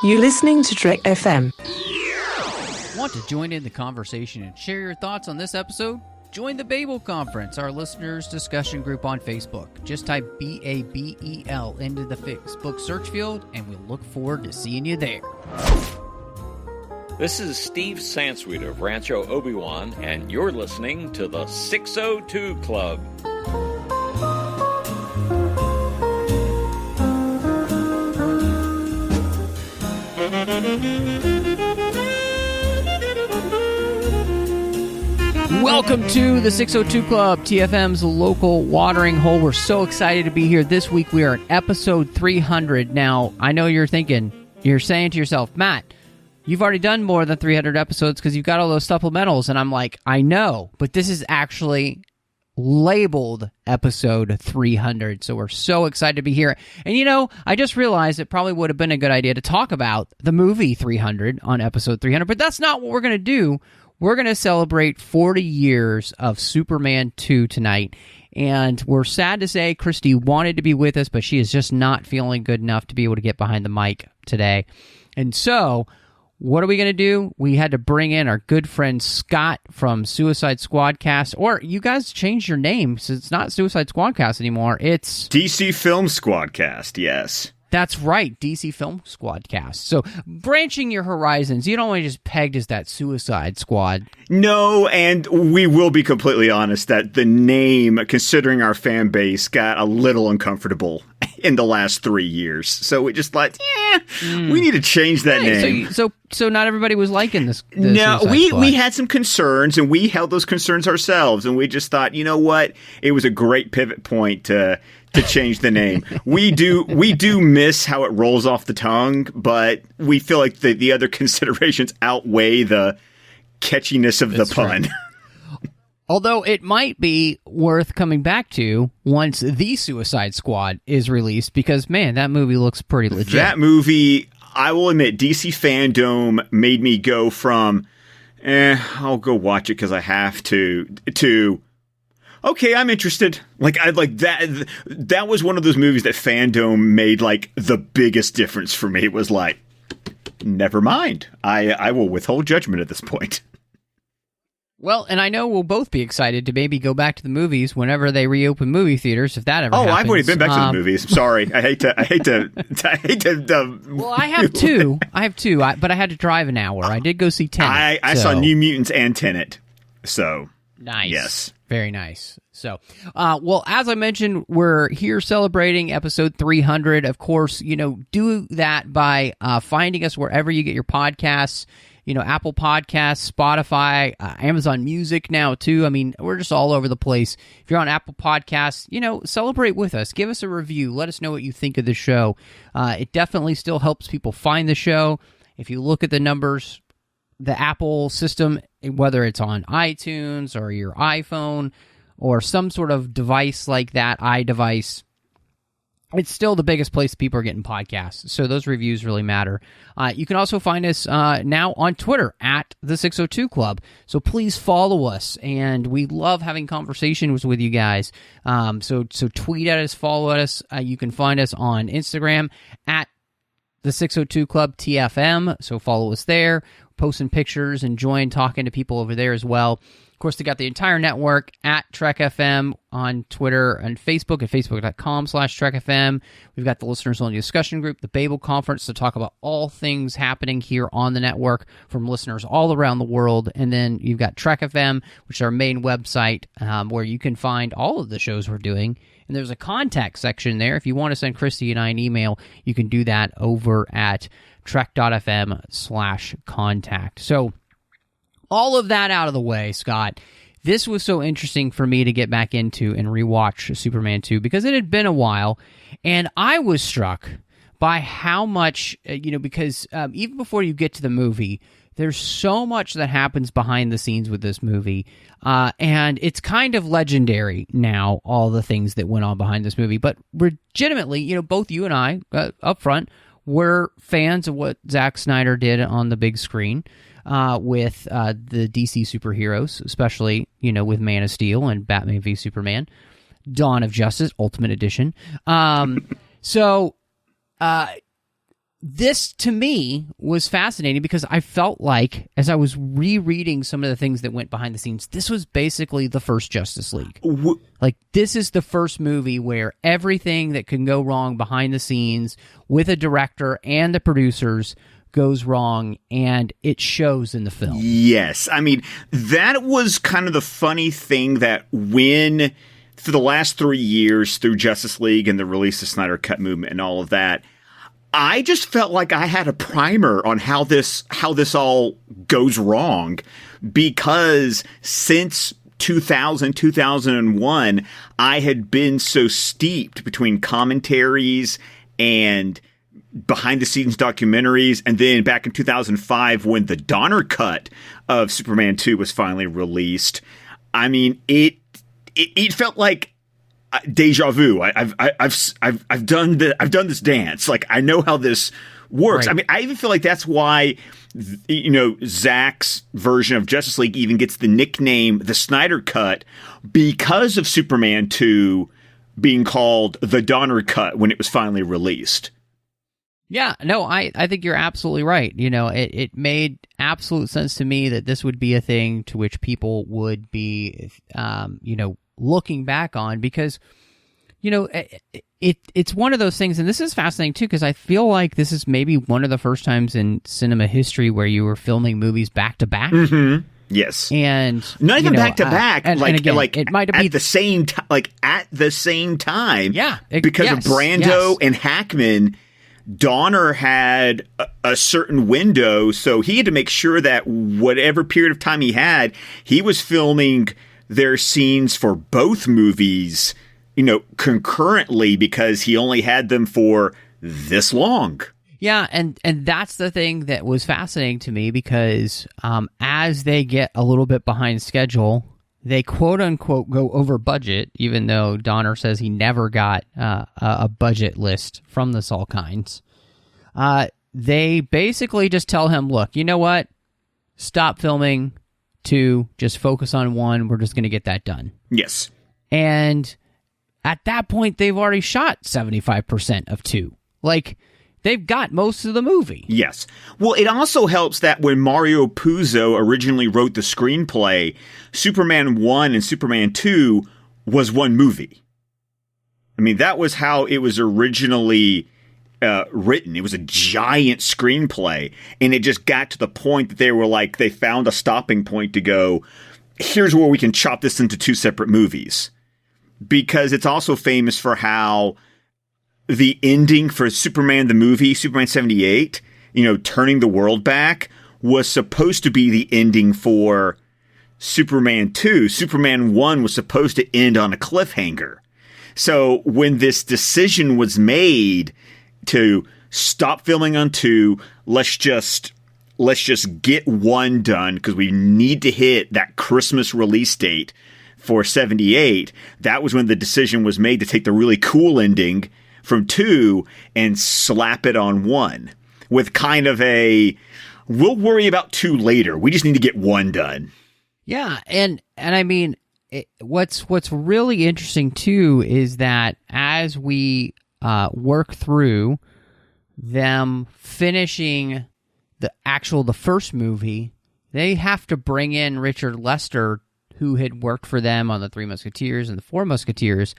You're listening to Trek FM. Want to join in the conversation and share your thoughts on this episode? Join the Babel Conference, our listeners' discussion group on Facebook. Just type BABEL into the Facebook search field, and we'll look forward to seeing you there. This is Steve Sansweet of Rancho Obi-Wan, and you're listening to the 602 Club. Welcome to the 602 Club, TFM's local watering hole. We're so excited to be here. This week we are at episode 300. Now, I know you're thinking, you're saying to yourself, Matt, you've already done more than 300 episodes because you've got all those supplementals. And I'm like, I know, but this is actually labeled episode 300. So we're so excited to be here. And you know, I just realized it probably would have been a good idea to talk about the movie 300 on episode 300, but that's not what we're going to do. We're going to celebrate 40 years of Superman 2 tonight. And we're sad to say Christy wanted to be with us, but she is just not feeling good enough to be able to get behind the mic today. And so, what are we going to do? We had to bring in our good friend Scott from Suicide Squadcast. Or you guys changed your name, so it's not Suicide Squadcast anymore. It's DC Films Squadcast, yes. That's right, DC Films Squadcast. So, branching your horizons, you don't want to just pegged as that Suicide Squad. No, and we will be completely honest that the name, considering our fan base, got a little uncomfortable in the last 3 years. So we just thought, we need to change that name. So not everybody was liking this. No, we had some concerns, and we held those concerns ourselves, and we just thought, you know what? It was a great pivot point to change the name. We do miss how it rolls off the tongue, but we feel like the other considerations outweigh the catchiness of the pun. Right. Although it might be worth coming back to once The Suicide Squad is released, because, man, that movie looks pretty legit. That movie, I will admit, DC Fandom made me go from, I'll go watch it because I have to, okay, I'm interested. That was one of those movies that Fandom made, like, the biggest difference for me. It was like, never mind. I will withhold judgment at this point. Well, and I know we'll both be excited to maybe go back to the movies whenever they reopen movie theaters, if that ever happens. I've already been back to the movies. Sorry. I hate to. Well, I have two. But I had to drive an hour. I did go see Tenet. I saw New Mutants and Tenet. So. Nice. Yes. Very nice. So, well, as I mentioned, we're here celebrating episode 300. Of course, do that by finding us wherever you get your podcasts. Apple Podcasts, Spotify, Amazon Music now, too. I mean, we're just all over the place. If you're on Apple Podcasts, celebrate with us. Give us a review. Let us know what you think of the show. It definitely still helps people find the show. If you look at the numbers, the Apple system, whether it's on iTunes or your iPhone or some sort of device like that, iDevice, it's still the biggest place people are getting podcasts, so those reviews really matter. You can also find us now on Twitter at the 602 Club, so please follow us, and we love having conversations with you guys. So tweet at us, follow us. You can find us on Instagram at the 602 Club TFM, so follow us there, posting pictures, enjoying talking to people over there as well. Of course, they got the entire network at Trek FM on Twitter and Facebook at facebook.com/TrekFM. We've got the listeners-only discussion group, the Babel Conference, to talk about all things happening here on the network from listeners all around the world. And then you've got Trek FM, which is our main website, where you can find all of the shows we're doing. And there's a contact section there. If you want to send Christy and I an email, you can do that over at trek.fm/contact. So, all of that out of the way, Scott, this was so interesting for me to get back into and rewatch Superman 2 because it had been a while, and I was struck by how much, because even before you get to the movie, there's so much that happens behind the scenes with this movie, and it's kind of legendary now, all the things that went on behind this movie, but legitimately, both you and I, up front, were fans of what Zack Snyder did on the big screen. With the DC superheroes, especially, with Man of Steel and Batman v Superman, Dawn of Justice, Ultimate Edition. So this, to me, was fascinating because I felt like, as I was rereading some of the things that went behind the scenes, this was basically the first Justice League. Like, this is the first movie where everything that can go wrong behind the scenes with a director and the producers goes wrong, and it shows in the film. Yes. I mean, that was kind of the funny thing that when, for the last 3 years, through Justice League and the release of Snyder Cut movement and all of that, I just felt like I had a primer on how this all goes wrong, because since 2001, I had been so steeped between commentaries and behind-the-scenes documentaries, and then back in 2005 when the Donner cut of Superman 2 was finally released. I mean, it felt like deja vu. I've done this dance. Like, I know how this works. Right. I mean, I even feel like that's why, Zack's version of Justice League even gets the nickname the Snyder Cut, because of Superman 2 being called the Donner Cut when it was finally released. Yeah, no, I think you're absolutely right. It made absolute sense to me that this would be a thing to which people would be, looking back on, because, it's one of those things, and this is fascinating too, because I feel like this is maybe one of the first times in cinema history where you were filming movies back to back. Mm-hmm. Yes, and not even back to back. And again, it might be at the same time. Like at the same time. Yeah, because of Brando and Hackman. Donner had a certain window, so he had to make sure that whatever period of time he had, he was filming their scenes for both movies, concurrently, because he only had them for this long. Yeah, and that's the thing that was fascinating to me, because as they get a little bit behind schedule, they quote-unquote go over budget, even though Donner says he never got a budget list from the Salkinds. They basically just tell him, look, you know what? Stop filming 2, just focus on 1. We're just going to get that done. Yes. And at that point, they've already shot 75% of 2. Like, they've got most of the movie. Yes. Well, it also helps that when Mario Puzo originally wrote the screenplay, Superman 1 and Superman 2 was one movie. I mean, that was how it was originally written. It was a giant screenplay, and it just got to the point that they were like, they found a stopping point to go, here's where we can chop this into 2 separate movies. Because it's also famous for how the ending for Superman the movie, Superman 78, turning the world back, was supposed to be the ending for Superman 2. Superman 1 was supposed to end on a cliffhanger. So when this decision was made to stop filming on 2, let's just get 1 done, because we need to hit that Christmas release date for 78, that was when the decision was made to take the really cool ending from 2 and slap it on 1 with kind of a, we'll worry about 2 later. We just need to get 1 done. Yeah, and I mean, what's really interesting too is that as we work through them finishing the first movie, they have to bring in Richard Lester, who had worked for them on the 3 Musketeers and the 4 Musketeers,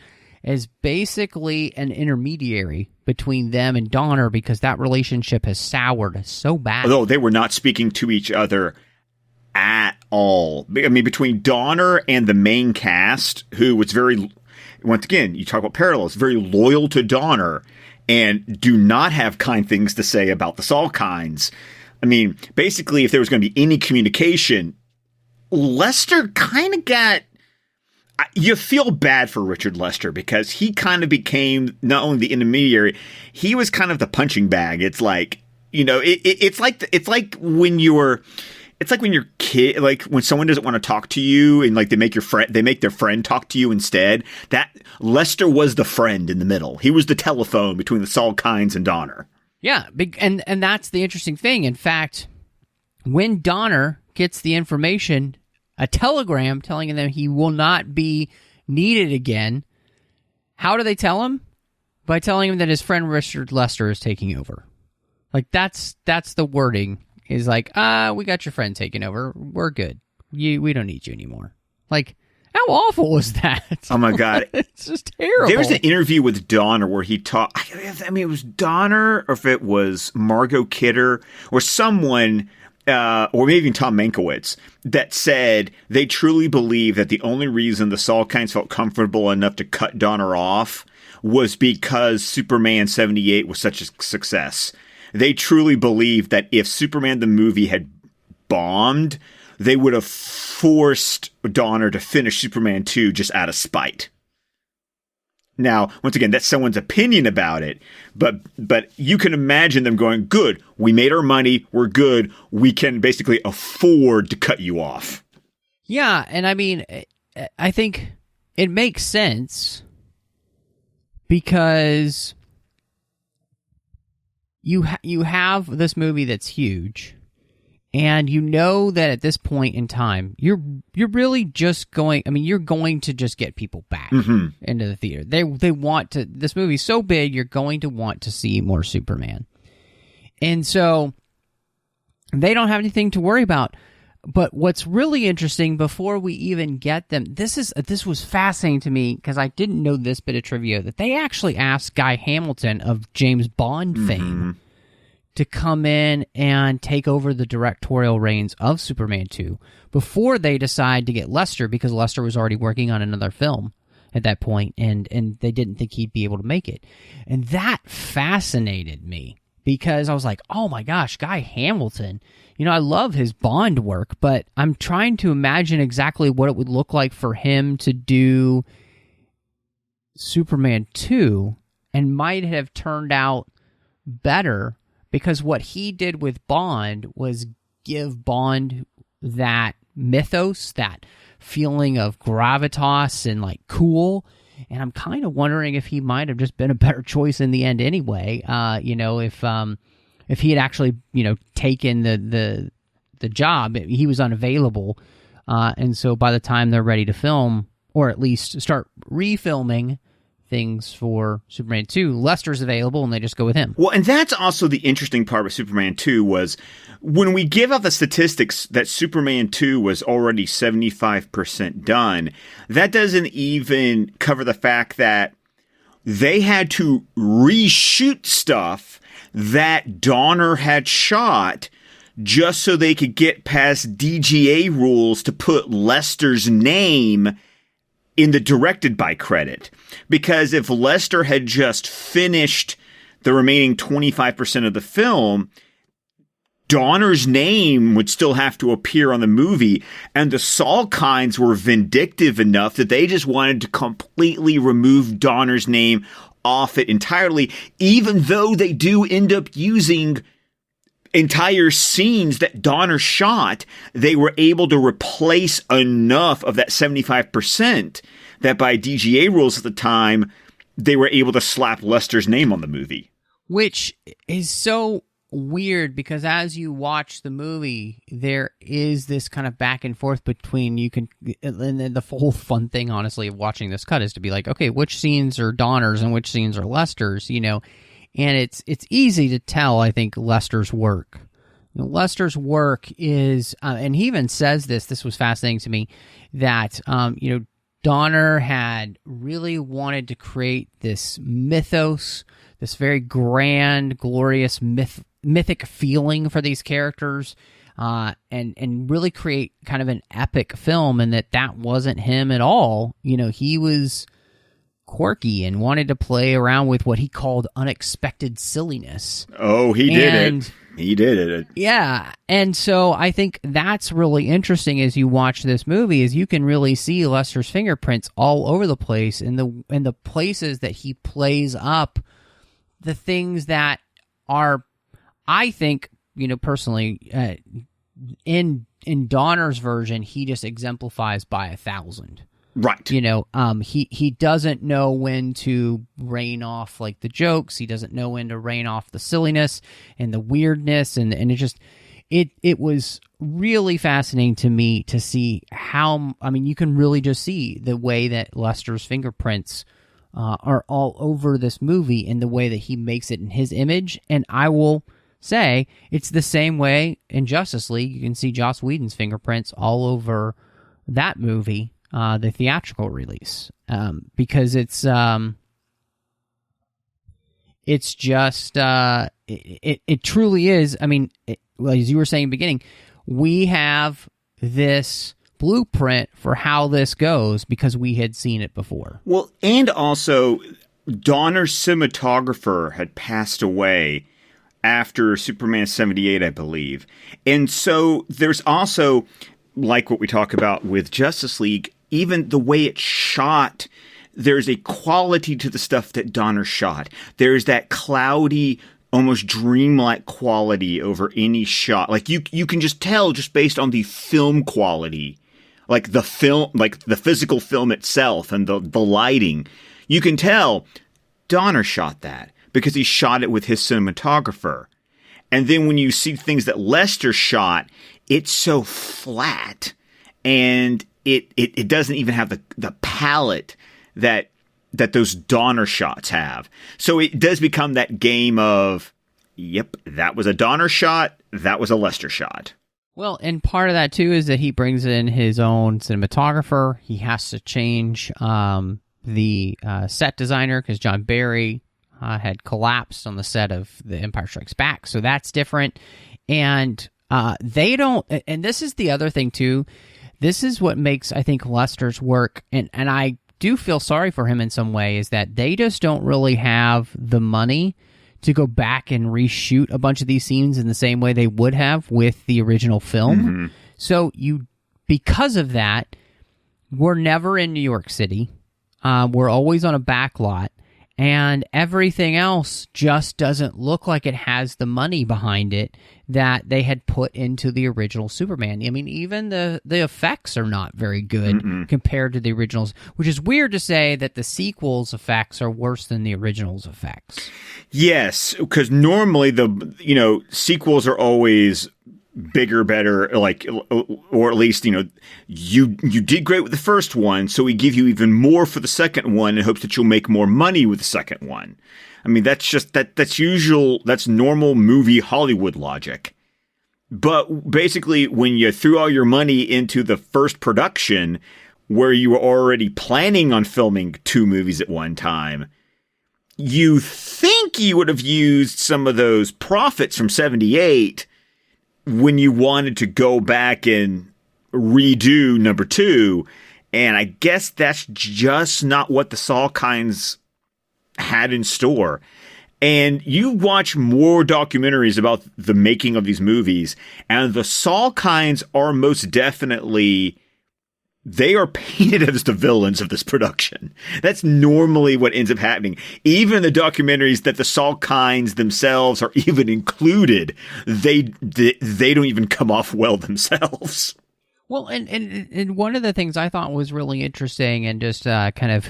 as basically an intermediary between them and Donner, because that relationship has soured so bad. Although they were not speaking to each other at all. I mean, between Donner and the main cast, who was once again, you talk about parallels, very loyal to Donner and do not have kind things to say about the Salkinds. I mean, basically, if there was going to be any communication, Lester kind of got... You feel bad for Richard Lester, because he kind of became not only the intermediary, he was kind of the punching bag. It's like, it's like when you're kid, like when someone doesn't want to talk to you and like they make their friend talk to you instead. That Lester was the friend in the middle. He was the telephone between the Salkinds and Donner. Yeah, and that's the interesting thing. In fact, when Donner gets the information, a telegram telling them he will not be needed again, how do they tell him? By telling him that his friend Richard Lester is taking over. Like, that's the wording, is like, we got your friend taken over. We're good. We don't need you anymore. Like, how awful was that? Oh, my God. It's just terrible. There was an interview with Donner where he talked, I mean, it was Donner, or if it was Margot Kidder, or someone, or maybe even Tom Mankiewicz, that said they truly believe that the only reason the Salkinds felt comfortable enough to cut Donner off was because Superman 78 was such a success. They truly believed that if Superman the movie had bombed, they would have forced Donner to finish Superman 2 just out of spite. Now, once again, that's someone's opinion about it, but you can imagine them going, good, we made our money, we're good, we can basically afford to cut you off. Yeah, and I mean, I think it makes sense because you have this movie that's huge, and you know that at this point in time, you're really just going. I mean, you're going to just get people back into the theater. They want to. This movie's so big, you're going to want to see more Superman, and so they don't have anything to worry about. But what's really interesting, before we even get them, this was fascinating to me because I didn't know this bit of trivia, that they actually asked Guy Hamilton of James Bond fame to come in and take over the directorial reins of Superman 2 before they decide to get Lester, because Lester was already working on another film at that point, and they didn't think he'd be able to make it. And that fascinated me because I was like, oh my gosh, Guy Hamilton. You know, I love his Bond work, but I'm trying to imagine exactly what it would look like for him to do Superman 2, and might have turned out better, because what he did with Bond was give Bond that mythos, that feeling of gravitas and like cool. And I'm kind of wondering if he might have just been a better choice in the end anyway. You know, if he had actually, you know, taken the job, he was unavailable. And so by the time they're ready to film, or at least start refilming things for Superman 2, Lester's available and they just go with him. Well, and that's also the interesting part with Superman 2 was when we give out the statistics that Superman 2 was already 75% done, that doesn't even cover the fact that they had to reshoot stuff that Donner had shot just so they could get past DGA rules to put Lester's name in the directed by credit. Because if Lester had just finished the remaining 25% of the film, Donner's name would still have to appear on the movie, and the Salkinds were vindictive enough that they just wanted to completely remove Donner's name off it entirely, even though they do end up using entire scenes that Donner shot. They were able to replace enough of that 75% that by DGA rules at the time, they were able to slap Lester's name on the movie. Which is so weird, because as you watch the movie, there is this kind of back and forth between and the whole fun thing, honestly, of watching this cut is to be like, okay, which scenes are Donner's and which scenes are Lester's, you know? And it's easy to tell, I think, Lester's work. You know, Lester's work is, and he even says this was fascinating to me, that, you know, Donner had really wanted to create this mythos, this very grand, glorious, mythic feeling for these characters, and really create kind of an epic film, and that wasn't him at all. You know, he was quirky and wanted to play around with what he called unexpected silliness. Oh, he did it. He did it. Yeah. And so I think that's really interesting as you watch this movie, is you can really see Lester's fingerprints all over the place, in the places that he plays up the things that are, I think, you know, personally, in Donner's version, he just exemplifies by 1,000. Right. You know, he doesn't know when to rein off like the jokes. He doesn't know when to rein off the silliness and the weirdness, and it just it was really fascinating to me to see how, I mean, you can really just see the way that Lester's fingerprints are all over this movie, and the way that he makes it in his image. And I will say, it's the same way in Justice League. You can see Joss Whedon's fingerprints all over that movie, the theatrical release, because it's just it truly is. I mean, well, as you were saying in the beginning, we have this blueprint for how this goes because we had seen it before. Well, and also Donner's cinematographer had passed away after Superman 78, I believe. And so there's also, like what we talk about with Justice League, even the way it's shot, there's a quality to the stuff that Donner shot. There's that cloudy, almost dreamlike quality over any shot. Like you can just tell just based on the film quality, like the film, like the physical film itself and the lighting. You can tell Donner shot that because he shot it with his cinematographer. And then when you see things that Lester shot, it's so flat and it doesn't even have the palette that those Donner shots have. So it does become that game of, yep, that was a Donner shot, that was a Lester shot. Well, and part of that, too, is that he brings in his own cinematographer. He has to change the set designer because John Barry had collapsed on the set of The Empire Strikes Back. So that's different. And they don't... And this is the other thing, too. This is what makes, I think, Lester's work, and I do feel sorry for him in some way, is that they just don't really have the money to go back and reshoot a bunch of these scenes in the same way they would have with the original film. Mm-hmm. So because of that, we're never in New York City. We're always on a back lot, and everything else just doesn't look like it has the money behind it that they had put into the original Superman. I mean, even the effects are not very good compared to the originals, which is weird to say that the sequels' effects are worse than the originals' effects. Yes, because normally sequels are always bigger, better, like, or at least, you did great with the first one, so we give you even more for the second one in hopes that you'll make more money with the second one. I mean, that's just, that's normal movie Hollywood logic. But basically, when you threw all your money into the first production, where you were already planning on filming 2 movies at one time, you think you would have used some of those profits from 78 when you wanted to go back and redo number 2. And I guess that's just not what the Salkinds had in store. And you watch more documentaries about the making of these movies, and the Salkinds are most definitely, they are painted as the villains of this production. That's normally what ends up happening. Even in the documentaries that the Salkinds themselves are even included, they don't even come off well themselves. Well, and one of the things I thought was really interesting, and just kind of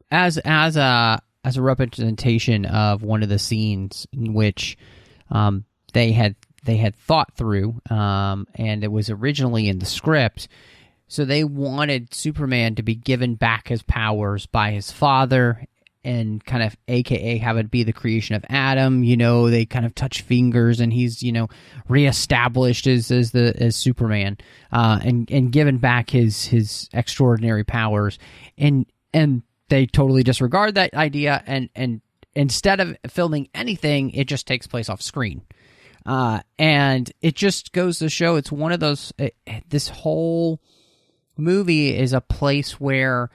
as a representation of one of the scenes in which they had thought through, and it was originally in the script. So they wanted Superman to be given back his powers by his father, and kind of AKA have it be the creation of Adam. They kind of touch fingers, and he's reestablished as Superman, and given back his extraordinary powers, and they totally disregard that idea, and instead of filming anything, it just takes place off screen. And it just goes to show it's one of those, this whole movie is a place where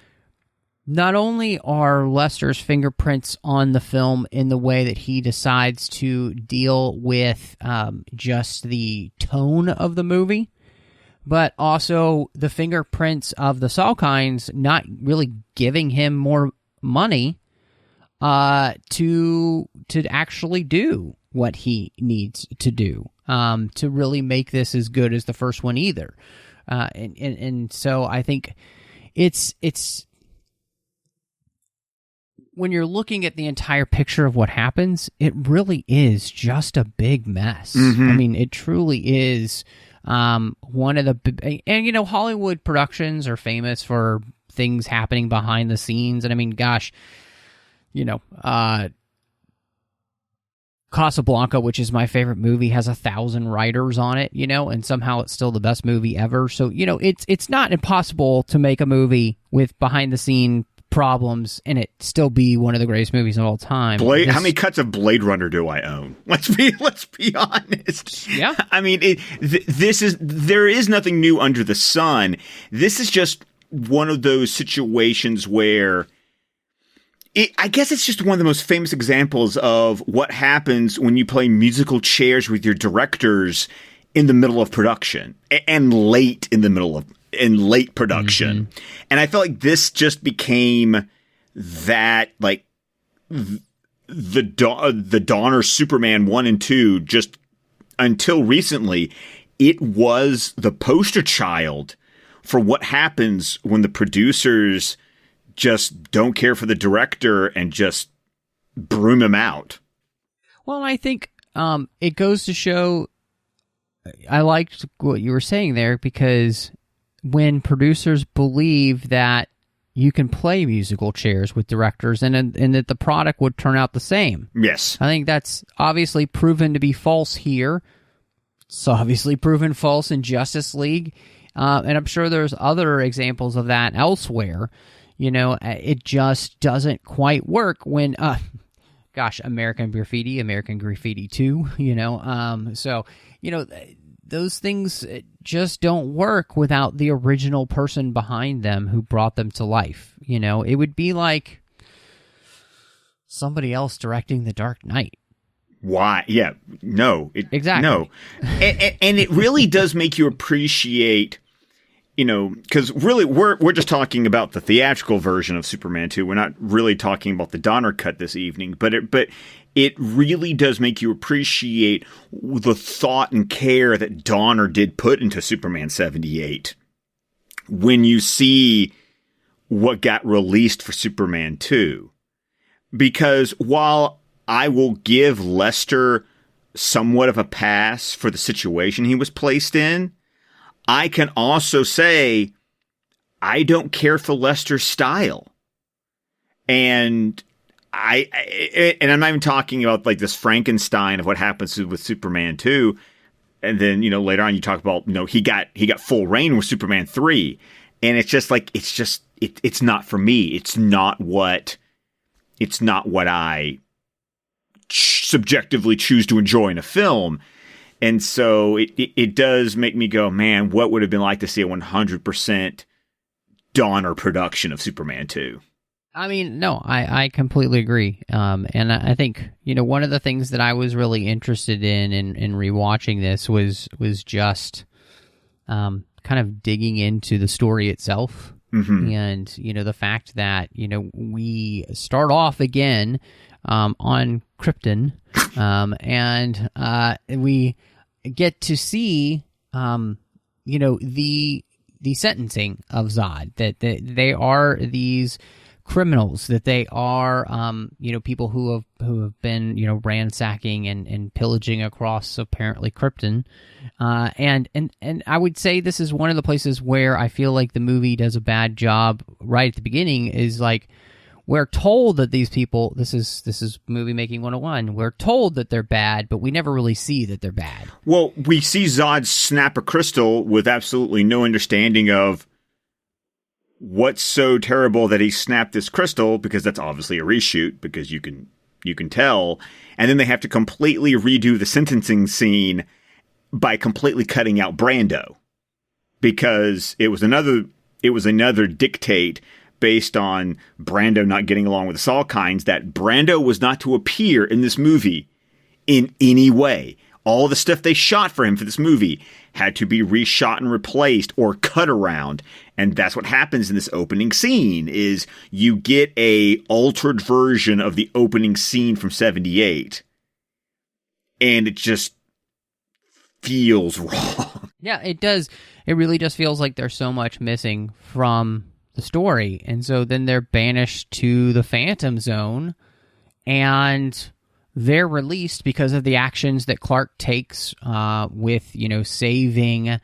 not only are Lester's fingerprints on the film in the way that he decides to deal with just the tone of the movie, but also the fingerprints of the Salkinds not really giving him more money to actually do what he needs to do, to really make this as good as the first one either. And so I think it's when you're looking at the entire picture of what happens, it really is just a big mess. Mm-hmm. I mean, it truly is one of the... And, Hollywood productions are famous for things happening behind the scenes. And, I mean, gosh, Casablanca, which is my favorite movie, has 1,000 writers on it, and somehow it's still the best movie ever. So, it's not impossible to make a movie with behind-the-scene problems and it still be one of the greatest movies of all time. How many cuts of Blade Runner do I own? Let's be honest. Yeah. I mean, there is nothing new under the sun. This is just one of those situations where I guess it's just one of the most famous examples of what happens when you play musical chairs with your directors in the middle of production and late production. Mm-hmm. And I felt like this just became that, like, the Donner Superman 1 and 2, just until recently, it was the poster child for what happens when the producers just don't care for the director and just broom him out. Well, I think it goes to show, I liked what you were saying there, because when producers believe that you can play musical chairs with directors and that the product would turn out the same. Yes. I think that's obviously proven to be false here. It's obviously proven false in Justice League. And I'm sure there's other examples of that elsewhere. It just doesn't quite work when, American Graffiti 2, so, those things just don't work without the original person behind them who brought them to life. It would be like somebody else directing The Dark Knight. Why? Yeah. No. Exactly. No. And it really does make you appreciate, because really we're just talking about the theatrical version of Superman 2. We're not really talking about the Donner cut this evening, but it really does make you appreciate the thought and care that Donner did put into Superman 78 when you see what got released for Superman 2. Because while I will give Lester somewhat of a pass for the situation he was placed in, I can also say I don't care for Lester's style. And I'm not even talking about like this Frankenstein of what happens with Superman 2. And then, later on you talk about, he got full reign with Superman 3. And it's just like, it's not for me. It's not what I subjectively choose to enjoy in a film. And so it does make me go, man, what would have been like to see a 100% Donner production of Superman 2? I mean, no, I completely agree. And I think, one of the things that I was really interested in rewatching this was just kind of digging into the story itself. Mm-hmm. And, the fact that, we start off again on Krypton, and we get to see, the sentencing of Zod, that they are these criminals, that they are, people who have been, ransacking and pillaging across apparently Krypton, and I would say this is one of the places where I feel like the movie does a bad job right at the beginning. Is like, we're told that these people, this is movie making 101. We're told that they're bad, but we never really see that they're bad. Well, we see Zod snap a crystal with absolutely no understanding of what's so terrible that he snapped this crystal, because that's obviously a reshoot, because you can tell. And then they have to completely redo the sentencing scene by completely cutting out Brando, because it was another dictate based on Brando not getting along with the Salkinds, that Brando was not to appear in this movie in any way. All the stuff they shot for him for this movie had to be reshot and replaced or cut around. And that's what happens in this opening scene, is you get a altered version of the opening scene from 78. And it just feels wrong. Yeah, it does. It really just feels like there's so much missing from the story. And so then they're banished to the Phantom Zone, and they're released because of the actions that Clark takes with, saving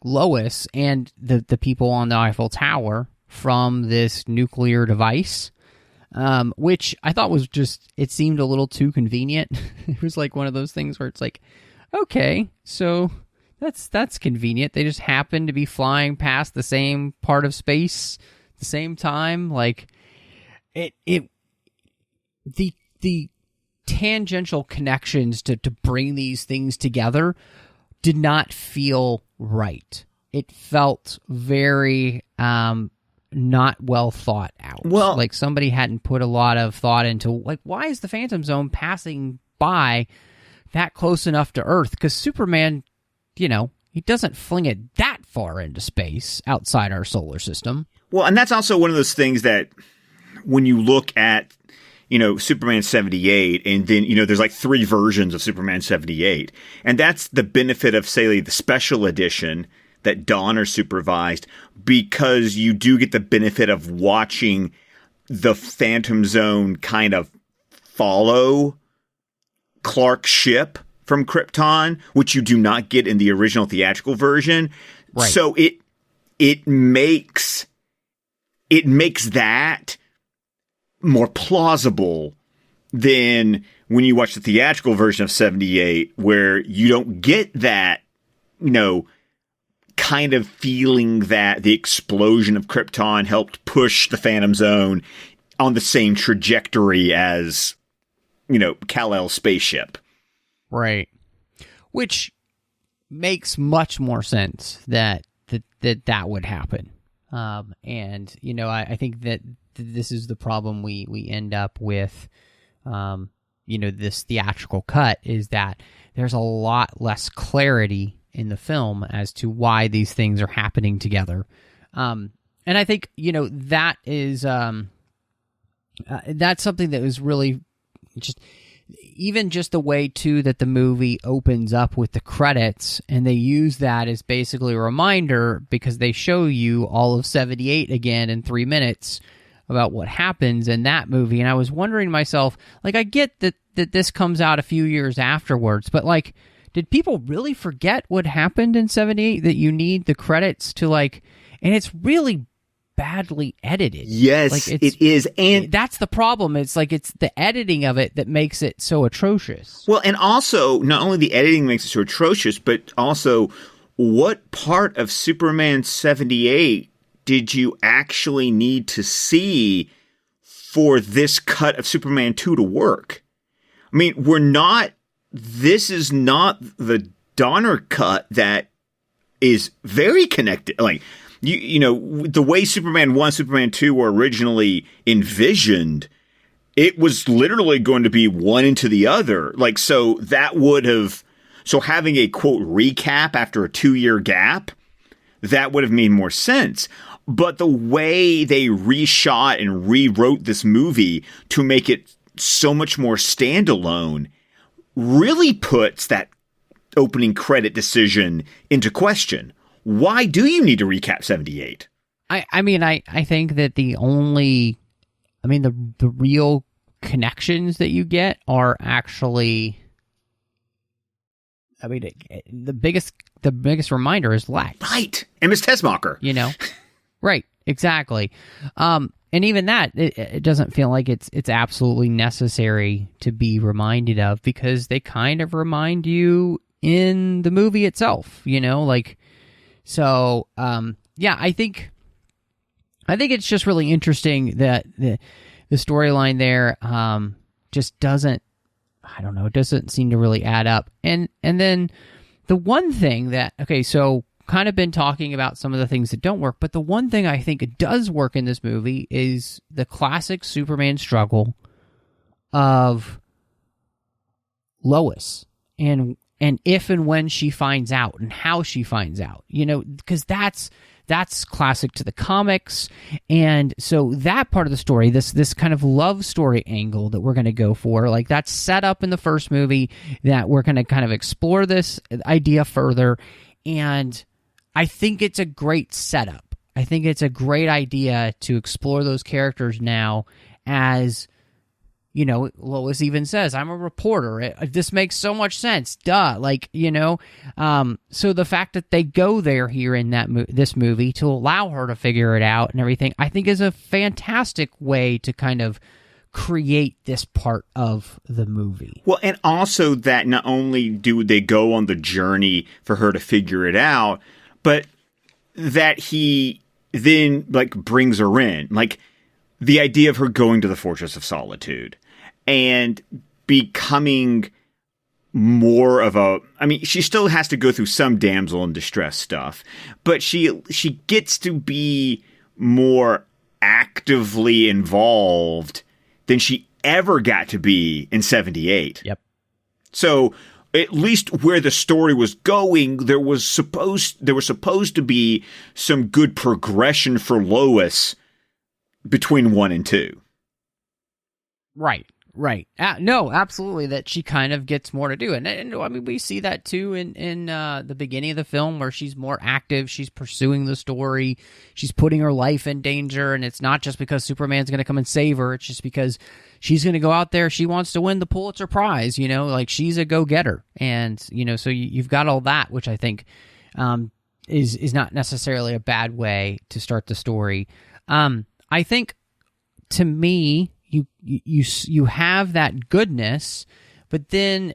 Lois and the people on the Eiffel Tower from this nuclear device. which I thought was just, it seemed a little too convenient. It was like one of those things where it's like, okay, so that's convenient. They just happen to be flying past the same part of space at the same time. Like, the tangential connections to bring these things together did not feel right. It felt very not well thought out. Well, like somebody hadn't put a lot of thought into, like, why is the Phantom Zone passing by that close enough to Earth? Because Superman, he doesn't fling it that far into space outside our solar system. Well, and that's also one of those things that when you look at Superman 78, and then, there's like 3 versions of Superman 78. And that's the benefit of, say, the special edition that Donner supervised, because you do get the benefit of watching the Phantom Zone kind of follow Clark's ship from Krypton, which you do not get in the original theatrical version. Right. So it makes that more plausible than when you watch the theatrical version of 78, where you don't get that, kind of feeling that the explosion of Krypton helped push the Phantom Zone on the same trajectory as, Kal-El's spaceship. Right. Which makes much more sense that would happen. And, I think that this is the problem we end up with, this theatrical cut, is that there's a lot less clarity in the film as to why these things are happening together. And I think, that is, that's something that was really just the way, too, that the movie opens up with the credits, and they use that as basically a reminder, because they show you all of 78 again in 3 minutes about what happens in that movie. And I was wondering to myself, like, I get that this comes out a few years afterwards, but, like, did people really forget what happened in 78, that you need the credits to, like, and it's really badly edited. Yes, like, it is. And that's the problem. It's like, it's the editing of it that makes it so atrocious. Well, and also, not only the editing makes it so atrocious, but also, what part of Superman 78 did you actually need to see for this cut of Superman 2 to work? I mean, this is not the Donner cut that is very connected. Like, the way Superman 1, Superman 2 were originally envisioned, it was literally going to be one into the other. Like, so having a, quote, recap after a 2-year gap, that would have made more sense. But the way they reshot and rewrote this movie to make it so much more standalone really puts that opening credit decision into question. Why do you need to recap 78? I think that the real connections that you get are actually, the biggest reminder is Lex. Right. And Miss Tessmacher. Right. Exactly. And even that, it doesn't feel like it's absolutely necessary to be reminded of, because they kind of remind you in the movie itself, So, I think it's just really interesting that the storyline there just doesn't seem to really add up. And then the one thing that, so kind of been talking about some of the things that don't work, but the one thing I think it does work in this movie is the classic Superman struggle of Lois and if and when she finds out and how she finds out, because that's classic to the comics. And so that part of the story, this kind of love story angle that we're going to go for, like, that's set up in the first movie, that we're going to kind of explore this idea further. And I think it's a great setup. I think it's a great idea to explore those characters now, as Lois even says, I'm a reporter. This makes so much sense. Duh. So the fact that they go there here in this movie to allow her to figure it out and everything, I think is a fantastic way to kind of create this part of the movie. Well, and also that not only do they go on the journey for her to figure it out, but that he then like brings her in, like the idea of her going to the Fortress of Solitude and becoming more of a, I mean, she still has to go through some damsel in distress stuff, but she gets to be more actively involved than she ever got to be in 78. Yep. So at least where the story was going, there was supposed to be some good progression for Lois between 1 and 2. Right. No, absolutely. That she kind of gets more to do, and I mean we see that too in the beginning of the film where she's more active. She's pursuing the story. She's putting her life in danger, and it's not just because Superman's going to come and save her. It's just because she's going to go out there. She wants to win the Pulitzer Prize. You know, like she's a go-getter, and you know, so you've got all that, which I think is not necessarily a bad way to start the story. I think to me, you have that goodness, but then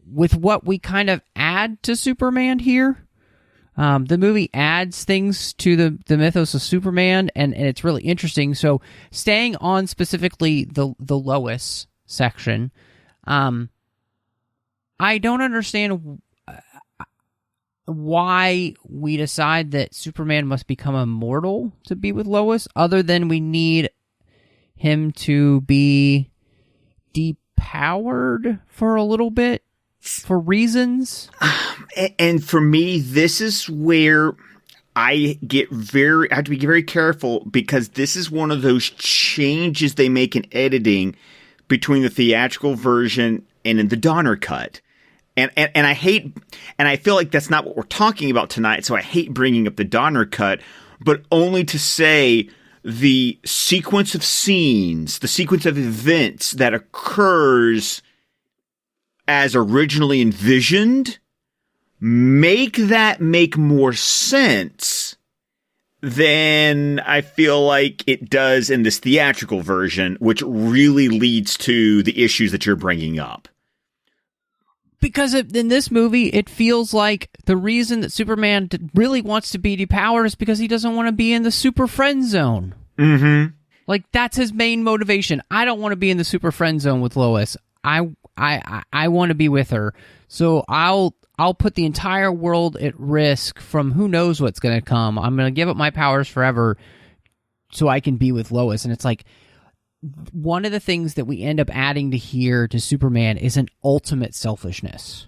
with what we kind of add to Superman here, the movie adds things to the mythos of Superman, and it's really interesting. So staying on specifically the Lois section, I don't understand why we decide that Superman must become immortal to be with Lois, other than we need him to be depowered for a little bit for reasons. And for me, this is where I have to be very careful, because this is one of those changes they make in editing between the theatrical version and in the Donner cut. And I hate, and I feel like that's not what we're talking about tonight, so I hate bringing up the Donner cut, but only to say the sequence of scenes, the sequence of events that occurs as originally envisioned, make more sense than I feel like it does in this theatrical version, which really leads to the issues that you're bringing up. Because in this movie, it feels like the reason that Superman really wants to be depowered is because he doesn't want to be in the super friend zone. Mm-hmm. Like, that's his main motivation. I don't want to be in the super friend zone with Lois. I want to be with her. So I'll put the entire world at risk from who knows what's going to come. I'm going to give up my powers forever so I can be with Lois. And it's like, one of the things that we end up adding to Superman is an ultimate selfishness.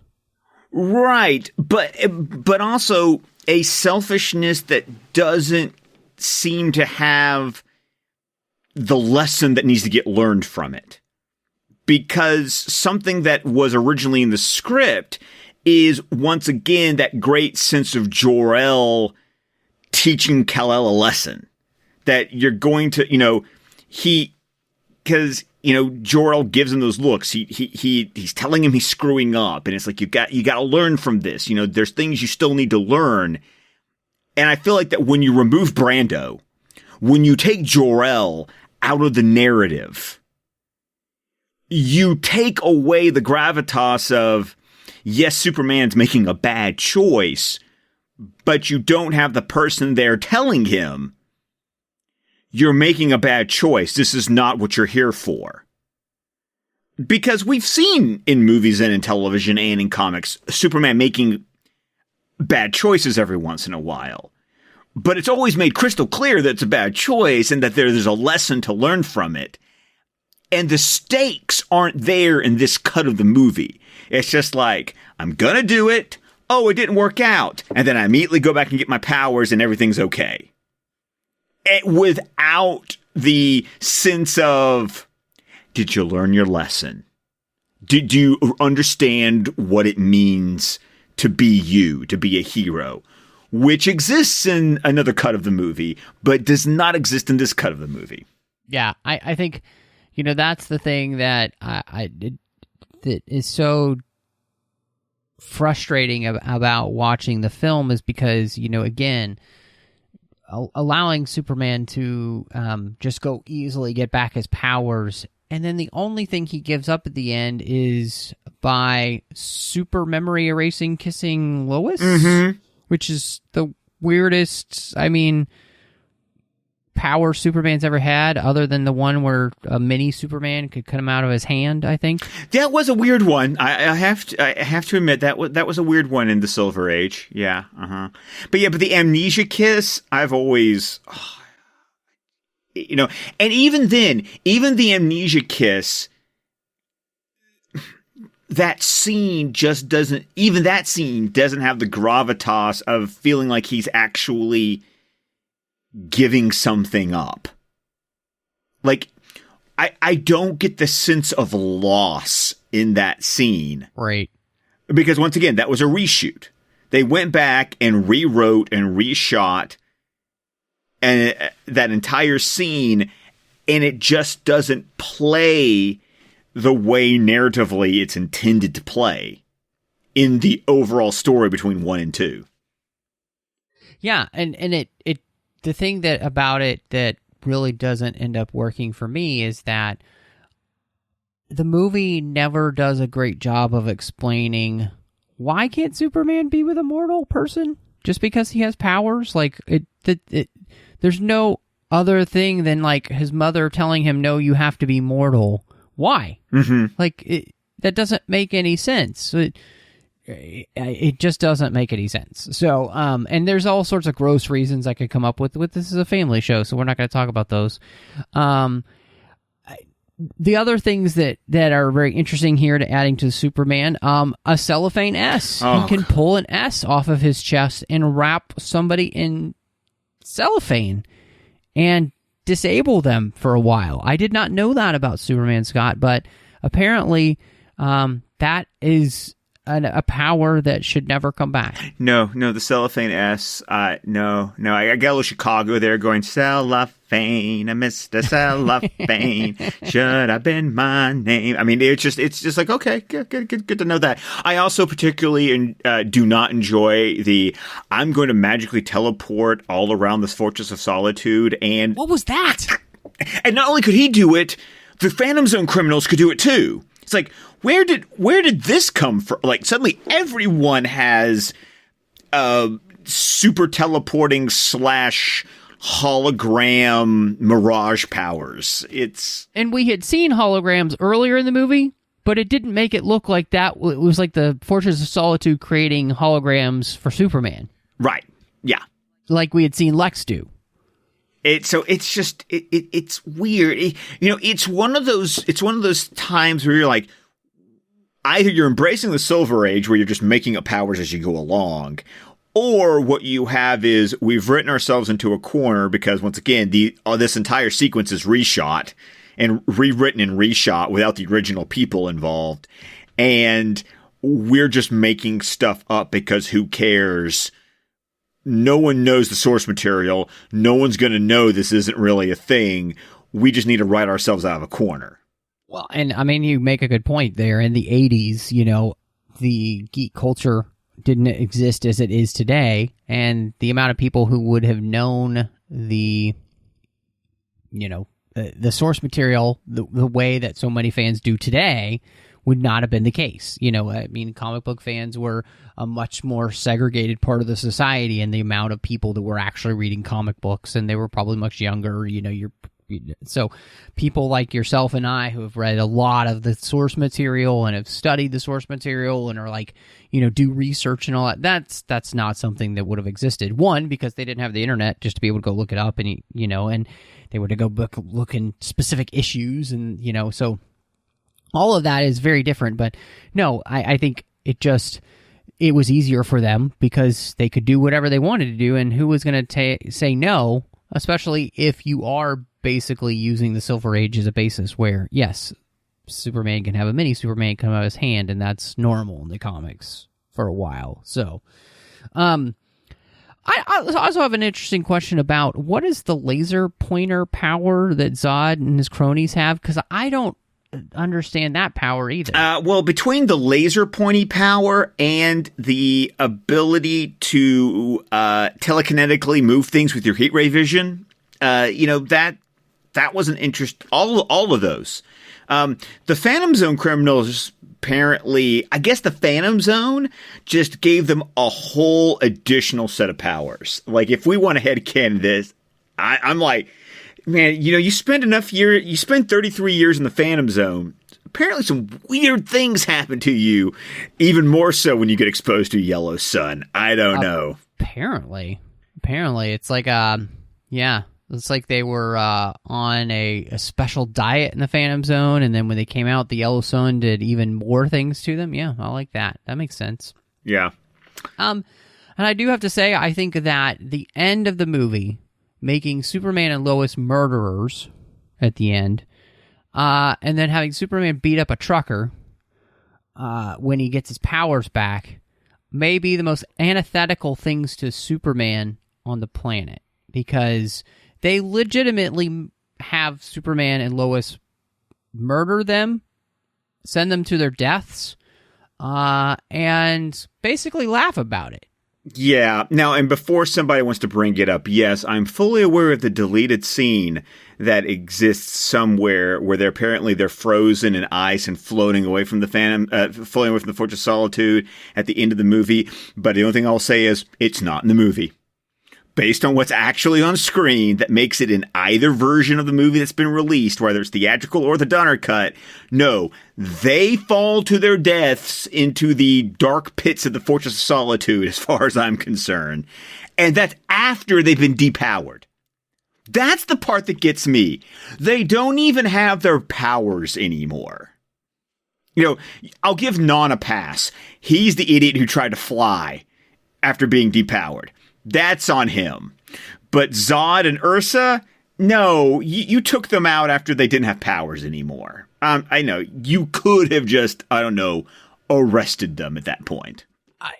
Right. But also a selfishness that doesn't seem to have the lesson that needs to get learned from it. Because something that was originally in the script is, once again, that great sense of Jor-El teaching Kal-El a lesson. That you're going to, because, Jor-El gives him those looks. He's telling him he's screwing up, and it's like, you got to learn from this. There's things you still need to learn. And I feel like that when you remove Brando, when you take Jor-El out of the narrative, you take away the gravitas of, yes, Superman's making a bad choice, but you don't have the person there telling him, you're making a bad choice. This is not what you're here for. Because we've seen in movies and in television and in comics, Superman making bad choices every once in a while. But it's always made crystal clear that it's a bad choice and that there's a lesson to learn from it. And the stakes aren't there in this cut of the movie. It's just like, I'm gonna do it. Oh, it didn't work out. And then I immediately go back and get my powers and everything's okay. Without the sense of, did you learn your lesson? Did you understand what it means to be you, to be a hero? Which exists in another cut of the movie, but does not exist in this cut of the movie. Yeah, I think, that's the thing that that is so frustrating about watching the film, is because, again, allowing Superman to just go easily get back his powers And then the only thing he gives up at the end is by super memory erasing kissing Lois, which is the weirdest, power Superman's ever had, other than the one where a mini Superman could cut him out of his hand, I think. That was a weird one. I have to admit that was a weird one in the Silver Age. Yeah. But the amnesia kiss, I've always, and even then, even the amnesia kiss, that scene doesn't have the gravitas of feeling like he's actually giving something up. Like, I don't get the sense of loss in that scene. Right. Because once again, that was a reshoot. They went back and rewrote and reshot that entire scene, and it just doesn't play the way narratively it's intended to play in the overall story between 1 and 2. Yeah, and it the thing about it that really doesn't end up working for me is that the movie never does a great job of explaining why can't Superman be with a mortal person just because he has powers. Like there's no other thing than like his mother telling him, no, you have to be mortal. Why? Like that doesn't make any sense. It just doesn't make any sense. So, and there's all sorts of gross reasons I could come up with. This is a family show, so we're not going to talk about those. The other things that are very interesting here to adding to Superman, a cellophane S. Oh. He can pull an S off of his chest and wrap somebody in cellophane and disable them for a while. I did not know that about Superman, Scott, but apparently that is a power that should never come back. No, the cellophane S. No. I got a little Chicago there going, cellophane, Mr. Cellophane, should have been my name. I mean, it's just like, okay, good to know that. I also particularly do not enjoy I'm going to magically teleport all around this Fortress of Solitude. And what was that? And not only could he do it, the Phantom Zone criminals could do it too. It's like, where did this come from? Like, suddenly everyone has super teleporting / hologram mirage powers. And we had seen holograms earlier in the movie, but it didn't make it look like that. It was like the Fortress of Solitude creating holograms for Superman. Right. Yeah. Like we had seen Lex do. It's weird. It's one of those times where you're like, either you're embracing the Silver Age where you're just making up powers as you go along, or what you have is we've written ourselves into a corner because once again, this entire sequence is reshot and rewritten and reshot without the original people involved. And we're just making stuff up because who cares? No one knows the source material. No one's going to know this isn't really a thing. We just need to write ourselves out of a corner. Well, and I mean, you make a good point there. In the 80s, the geek culture didn't exist as it is today. And the amount of people who would have known the source material the way that so many fans do today would not have been the case. Comic book fans were a much more segregated part of the society, and the amount of people that were actually reading comic books, and they were probably much younger. So people like yourself and I who have read a lot of the source material and have studied the source material and are like, do research and all that. That's not something that would have existed. One, because they didn't have the internet just to be able to go look it up, and and they would have go look in specific issues, and so. All of that is very different, but no, I think it was easier for them because they could do whatever they wanted to do, and who was going to say no, especially if you are basically using the Silver Age as a basis where, yes, Superman can have a mini Superman come out of his hand, and that's normal in the comics for a while. So, I also have an interesting question about what is the laser pointer power that Zod and his cronies have, because I don't understand that power either. Well, between the laser pointy power and the ability to telekinetically move things with your heat ray vision, that that was an interest. All of those. The Phantom Zone criminals, apparently, I guess the Phantom Zone just gave them a whole additional set of powers. Like, if we want to headcanon this, I'm like, man, you spend 33 years in the Phantom Zone. Apparently some weird things happen to you, even more so when you get exposed to yellow sun. I don't know. Apparently. It's like, it's like they were on a special diet in the Phantom Zone, and then when they came out, the yellow sun did even more things to them. Yeah, I like that. That makes sense. Yeah. And I do have to say, I think that the end of the movie, making Superman and Lois murderers at the end, and then having Superman beat up a trucker when he gets his powers back, may be the most antithetical things to Superman on the planet, because they legitimately have Superman and Lois murder them, send them to their deaths, and basically laugh about it. Yeah. Now, and before somebody wants to bring it up, yes, I'm fully aware of the deleted scene that exists somewhere where they're frozen in ice and floating away from the floating away from the Fortress of Solitude at the end of the movie. But the only thing I'll say is it's not in the movie. Based on what's actually on screen that makes it in either version of the movie that's been released, whether it's theatrical or the Donner cut, no, they fall to their deaths into the dark pits of the Fortress of Solitude, as far as I'm concerned. And that's after they've been depowered. That's the part that gets me. They don't even have their powers anymore. I'll give Non a pass. He's the idiot who tried to fly after being depowered. That's on him. But Zod and Ursa, no, you took them out after they didn't have powers anymore. I know, you could have just, arrested them at that point.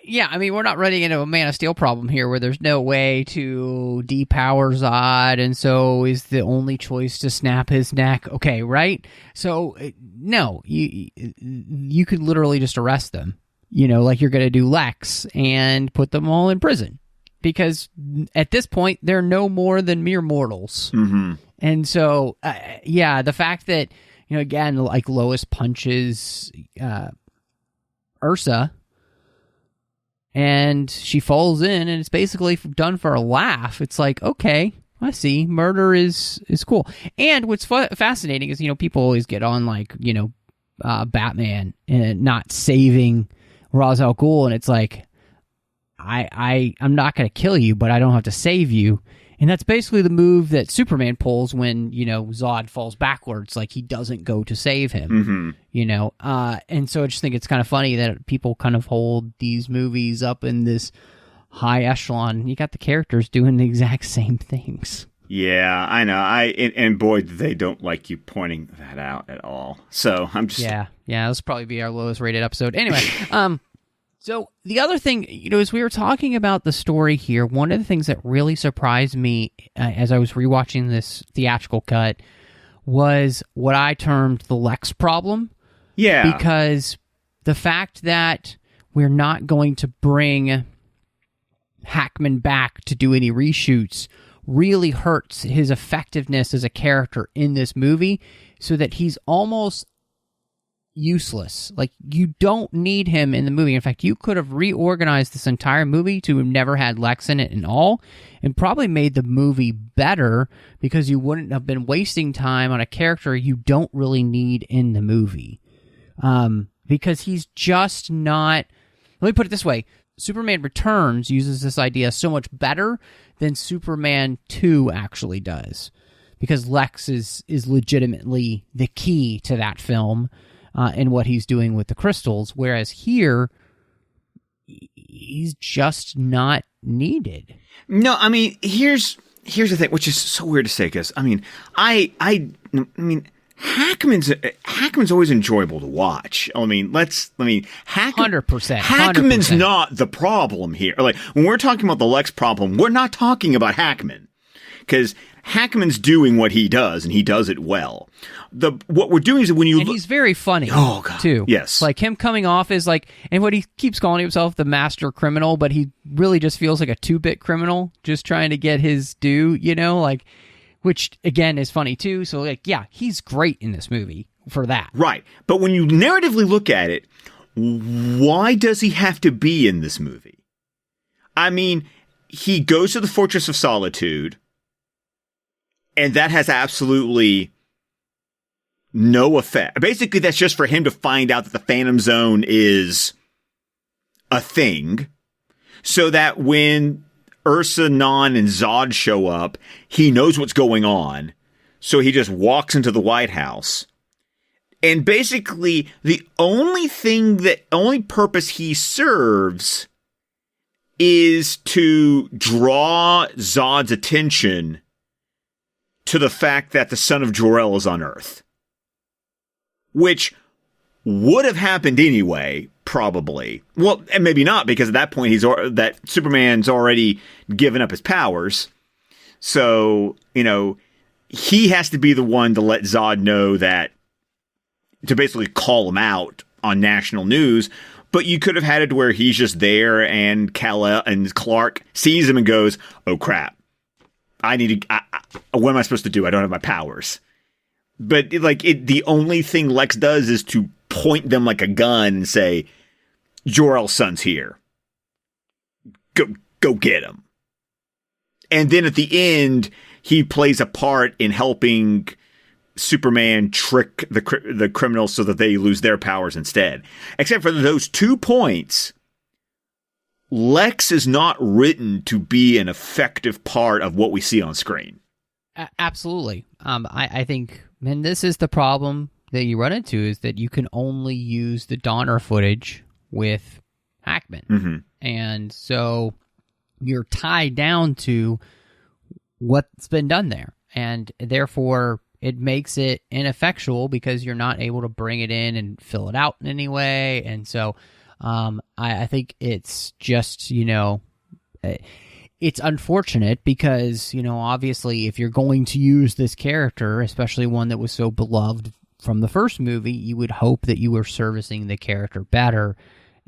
Yeah, I mean, we're not running into a Man of Steel problem here where there's no way to depower Zod, and so is the only choice to snap his neck. Okay, right? So, no, you could literally just arrest them, like you're going to do Lex, and put them all in prison. Because at this point, they're no more than mere mortals. Mm-hmm. And so, the fact that, again, like Lois punches Ursa, and she falls in, and it's basically done for a laugh. It's like, okay, I see. Murder is cool. And what's fascinating is, people always get on, like, Batman and not saving Ra's al Ghul, and it's like, I'm not going to kill you, but I don't have to save you. And that's basically the move that Superman pulls when, Zod falls backwards. Like, he doesn't go to save him, And so I just think it's kind of funny that people kind of hold these movies up in this high echelon. You got the characters doing the exact same things. Yeah, I know. And boy, they don't like you pointing that out at all. So I'm just... Yeah, this will probably be our lowest rated episode. Anyway, So the other thing, as we were talking about the story here, one of the things that really surprised me as I was rewatching this theatrical cut was what I termed the Lex problem. Yeah. Because the fact that we're not going to bring Hackman back to do any reshoots really hurts his effectiveness as a character in this movie, so that he's almost useless. Like, you don't need him in the movie. In fact, you could have reorganized this entire movie to have never had Lex in it at all, and probably made the movie better, because you wouldn't have been wasting time on a character you don't really need in the movie. Because he's just not... Let me put it this way. Superman Returns uses this idea so much better than Superman 2 actually does, because Lex is legitimately the key to that film, and what he's doing with the crystals, whereas here, he's just not needed. No, I mean, here's the thing, which is so weird to say, because, I mean, Hackman's always enjoyable to watch. Hackman, 100%. Hackman's not the problem here. Like, when we're talking about the Lex problem, we're not talking about Hackman, because Hackman's doing what he does, and he does it well. What we're doing is when you... And he's very funny, too. Yes. Like, him coming off as, like... And what he keeps calling himself the master criminal, but he really just feels like a 2-bit criminal, just trying to get his due, Like, which again is funny too. So like, yeah, he's great in this movie for that. Right. But when you narratively look at it, why does he have to be in this movie? I mean, he goes to the Fortress of Solitude, and that has absolutely no effect. Basically, that's just for him to find out that the Phantom Zone is a thing, so that when Ursa, Non, and Zod show up, he knows what's going on. So he just walks into the White House. And basically, the only purpose he serves is to draw Zod's attention to the fact that the son of Jor-El is on Earth. Which would have happened anyway, probably. Well, and maybe not, because at that point, that Superman's already given up his powers. So, he has to be the one to let Zod know that, to basically call him out on national news. But you could have had it where he's just there and Kal-El and Clark sees him and goes, oh crap, I need to, what am I supposed to do? I don't have my powers. But the only thing Lex does is to point them like a gun and say, Jor-El's son's here. Go get him. And then at the end, he plays a part in helping Superman trick the criminals so that they lose their powers instead. Except for those 2 points, Lex is not written to be an effective part of what we see on screen. Absolutely. I think, and this is the problem that you run into, is that you can only use the Donner footage with Hackman. Mm-hmm. And so you're tied down to what's been done there. And therefore, it makes it ineffectual because you're not able to bring it in and fill it out in any way. And so I think it's just, it's unfortunate because, obviously if you're going to use this character, especially one that was so beloved from the first movie, you would hope that you were servicing the character better.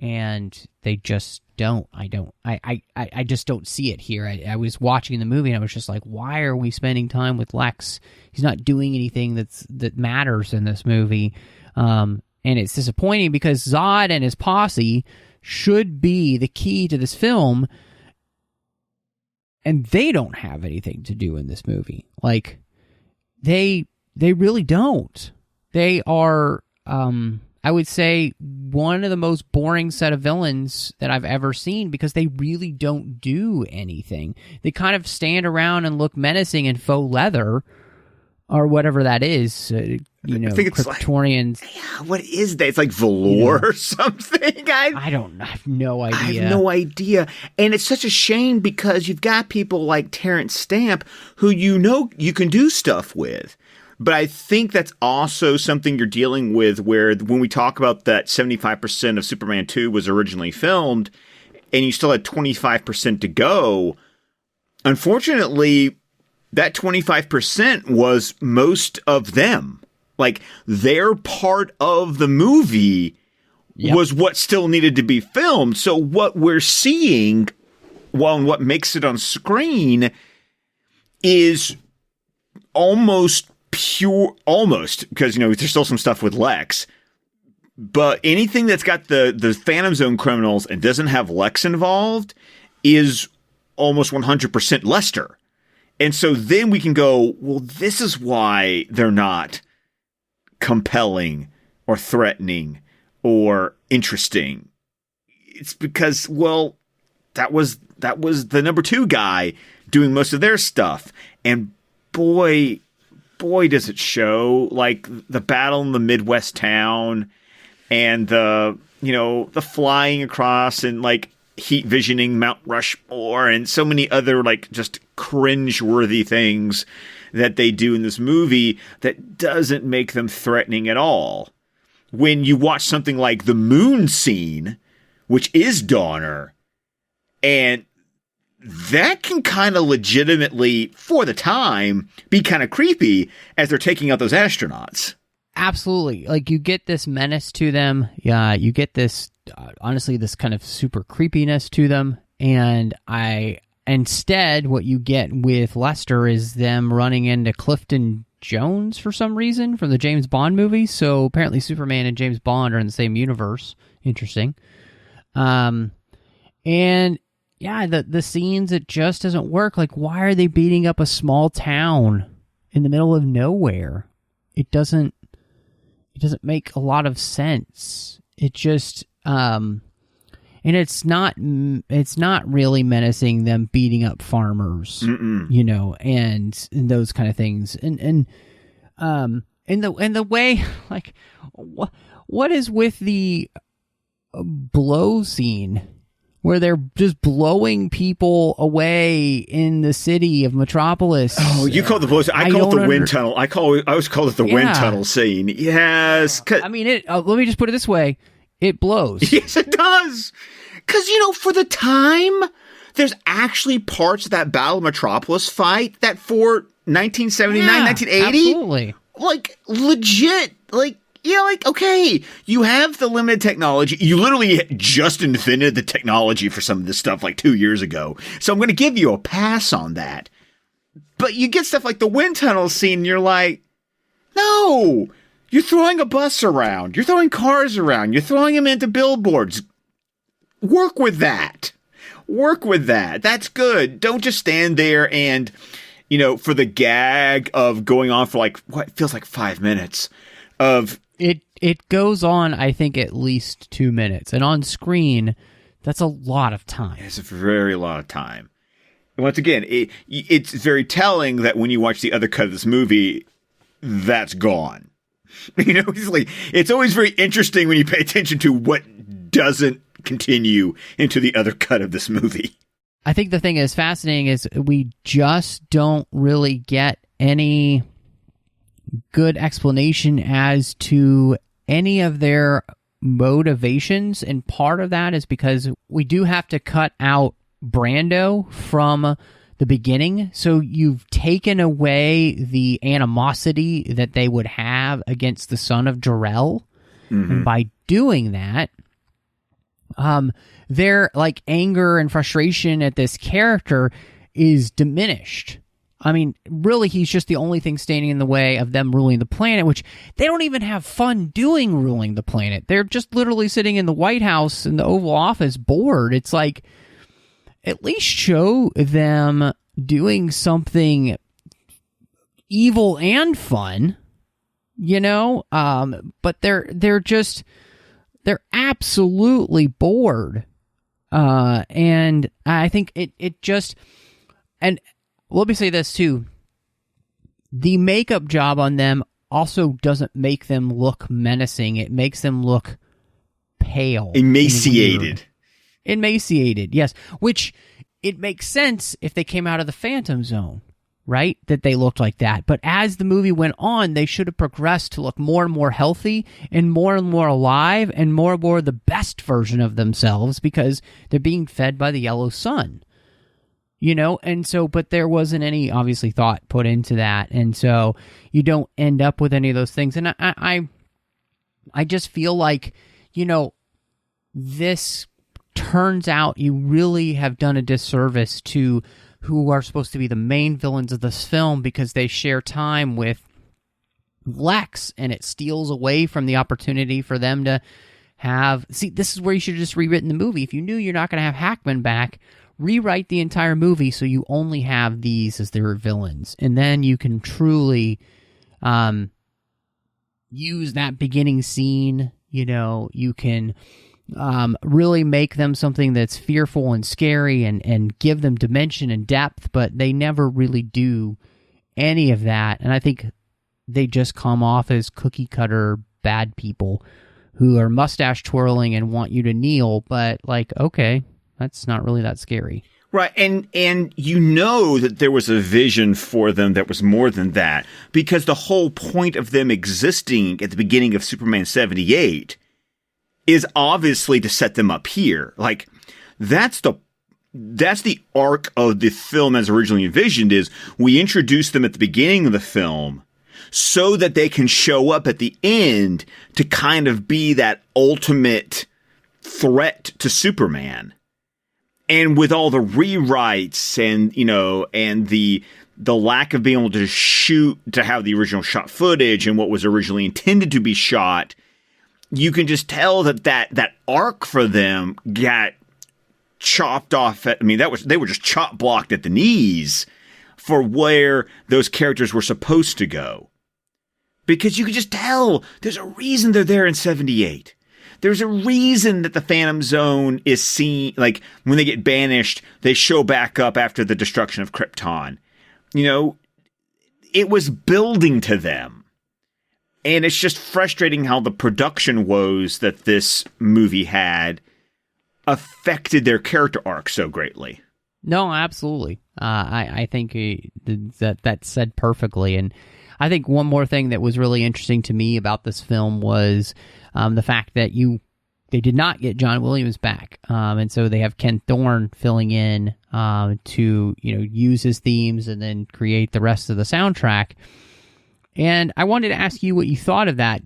And they just don't. I just don't see it here. I was watching the movie and I was just like, why are we spending time with Lex? He's not doing anything that matters in this movie. And it's disappointing because Zod and his posse should be the key to this film, and they don't have anything to do in this movie. Like, they really don't. They are, I would say, one of the most boring set of villains that I've ever seen because they really don't do anything. They kind of stand around and look menacing in faux leather or whatever that is. I think it's Kryptonians. What is that? It's like velour or something. I don't know. I have no idea. I have no idea. And it's such a shame because you've got people like Terrence Stamp who you can do stuff with. But I think that's also something you're dealing with where when we talk about that 75% of Superman 2 was originally filmed and you still had 25% to go, unfortunately, that 25% was most of them. Like, their part of the movie was what still needed to be filmed. So what we're seeing, and what makes it on screen, is almost pure, because, there's still some stuff with Lex, but anything that's got the Phantom Zone criminals and doesn't have Lex involved is almost 100% Lester. And so then we can go, well, this is why they're not compelling or threatening or interesting. It's because, well, that was the number 2 guy doing most of their stuff. And boy, does it show. Like, the battle in the Midwest town and the flying across and like heat visioning Mount Rushmore and so many other like just cringe-worthy things that they do in this movie that doesn't make them threatening at all. When you watch something like the moon scene, which is Donner, and that can kind of legitimately, for the time, be kind of creepy as they're taking out those astronauts. Absolutely. Like, you get this menace to them. Yeah, you get this, honestly, this kind of super creepiness to them. And instead, what you get with Lester is them running into Clifton Jones for some reason from the James Bond movies. So apparently Superman and James Bond are in the same universe. Interesting. And yeah, the scenes, it just doesn't work. Like, why are they beating up a small town in the middle of nowhere? It doesn't make a lot of sense. It just, and it's not really menacing them beating up farmers, you know, and those kind of things. And the way, like, what is with the blow scene where they're just blowing people away in the city of Metropolis? Oh, you call it the blow scene. I call it the wind tunnel. I always call it the wind tunnel scene. Yes. I mean, let me just put it this way. It blows. Yes, it does. Because, you know, for the time, there's actually parts of that Battle of Metropolis fight that for 1979, 1980, absolutely. Like, legit, like, yeah, like, okay, you have the limited technology. You literally just invented the technology for some of this stuff like 2 years ago. So I'm going to give you a pass on that. But you get stuff like the wind tunnel scene, and you're like, no, you're throwing a bus around. You're throwing cars around. You're throwing them into billboards. Work with that. Work with that. That's good. Don't just stand there and, you know, for the gag of going on for like, what feels like 5 minutes of... It goes on, I think, at least 2 minutes. And on screen, that's a lot of time. It's a very lot of time. And once again, it's very telling that when you watch the other cut of this movie, that's gone. You know, it's always very interesting when you pay attention to what doesn't continue into the other cut of this movie. I think the thing that's fascinating is we just don't really get any good explanation as to any of their motivations, and part of that is because we do have to cut out Brando from the beginning, so you've taken away the animosity that they would have against the son of Jor-El, and by doing that, their like anger and frustration at this character is diminished. I mean, really, he's just the only thing standing in the way of them ruling the planet, which they don't even have fun doing, ruling the planet. They're just literally sitting in the White House in the Oval Office bored. It's like, at least show them doing something evil and fun, you know? But they're absolutely bored. And I think it just, and let me say this too. The makeup job on them also doesn't make them look menacing. It makes them look pale. Emaciated. Emaciated, yes. Which, it makes sense if they came out of the Phantom Zone, right? That they looked like that. But as the movie went on, they should have progressed to look more and more healthy and more alive and more the best version of themselves, because they're being fed by the yellow sun. You know, and so, but there wasn't any, obviously, thought put into that, and so you don't end up with any of those things. And I just feel like, you know, this turns out you really have done a disservice to who are supposed to be the main villains of this film, because they share time with Lex, and it steals away from the opportunity for them to have... See, this is where you should have just rewritten the movie. If you knew you're not going to have Hackman back, rewrite the entire movie so you only have these as their villains, and then you can truly use that beginning scene. You know, you can really make them something that's fearful and scary, and give them dimension and depth, but they never really do any of that. And I think they just come off as cookie cutter bad people who are mustache twirling and want you to kneel, but like, okay, that's not really that scary. Right, and you know that there was a vision for them that was more than that, because the whole point of them existing at the beginning of Superman 78 is obviously to set them up here. Like, that's the arc of the film as originally envisioned, is we introduce them at the beginning of the film so that they can show up at the end to kind of be that ultimate threat to Superman. And with all the rewrites and, and the lack of being able to have the original shot footage and what was originally intended to be shot, you can just tell that arc for them got chopped off. They were just chop blocked at the knees for where those characters were supposed to go. Because you can just tell there's a reason they're there in 78. There's a reason that the Phantom Zone is seen, like, when they get banished, they show back up after the destruction of Krypton. It was building to them. And it's just frustrating how the production woes that this movie had affected their character arc so greatly. No, absolutely. I think that's said perfectly. And I think one more thing that was really interesting to me about this film was the fact that they did not get John Williams back. And so they have Ken Thorne filling in to use his themes and then create the rest of the soundtrack. And I wanted to ask you what you thought of that.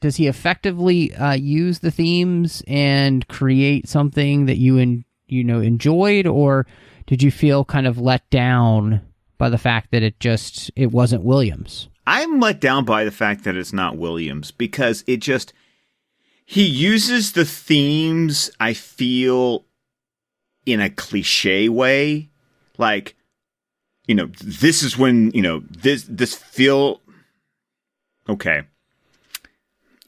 Does he effectively use the themes and create something that you enjoyed, or did you feel kind of let down by the fact that it wasn't Williams? I'm let down by the fact that it's not Williams, because he uses the themes, I feel, in a cliche way. Like, this is when, this feel... Okay.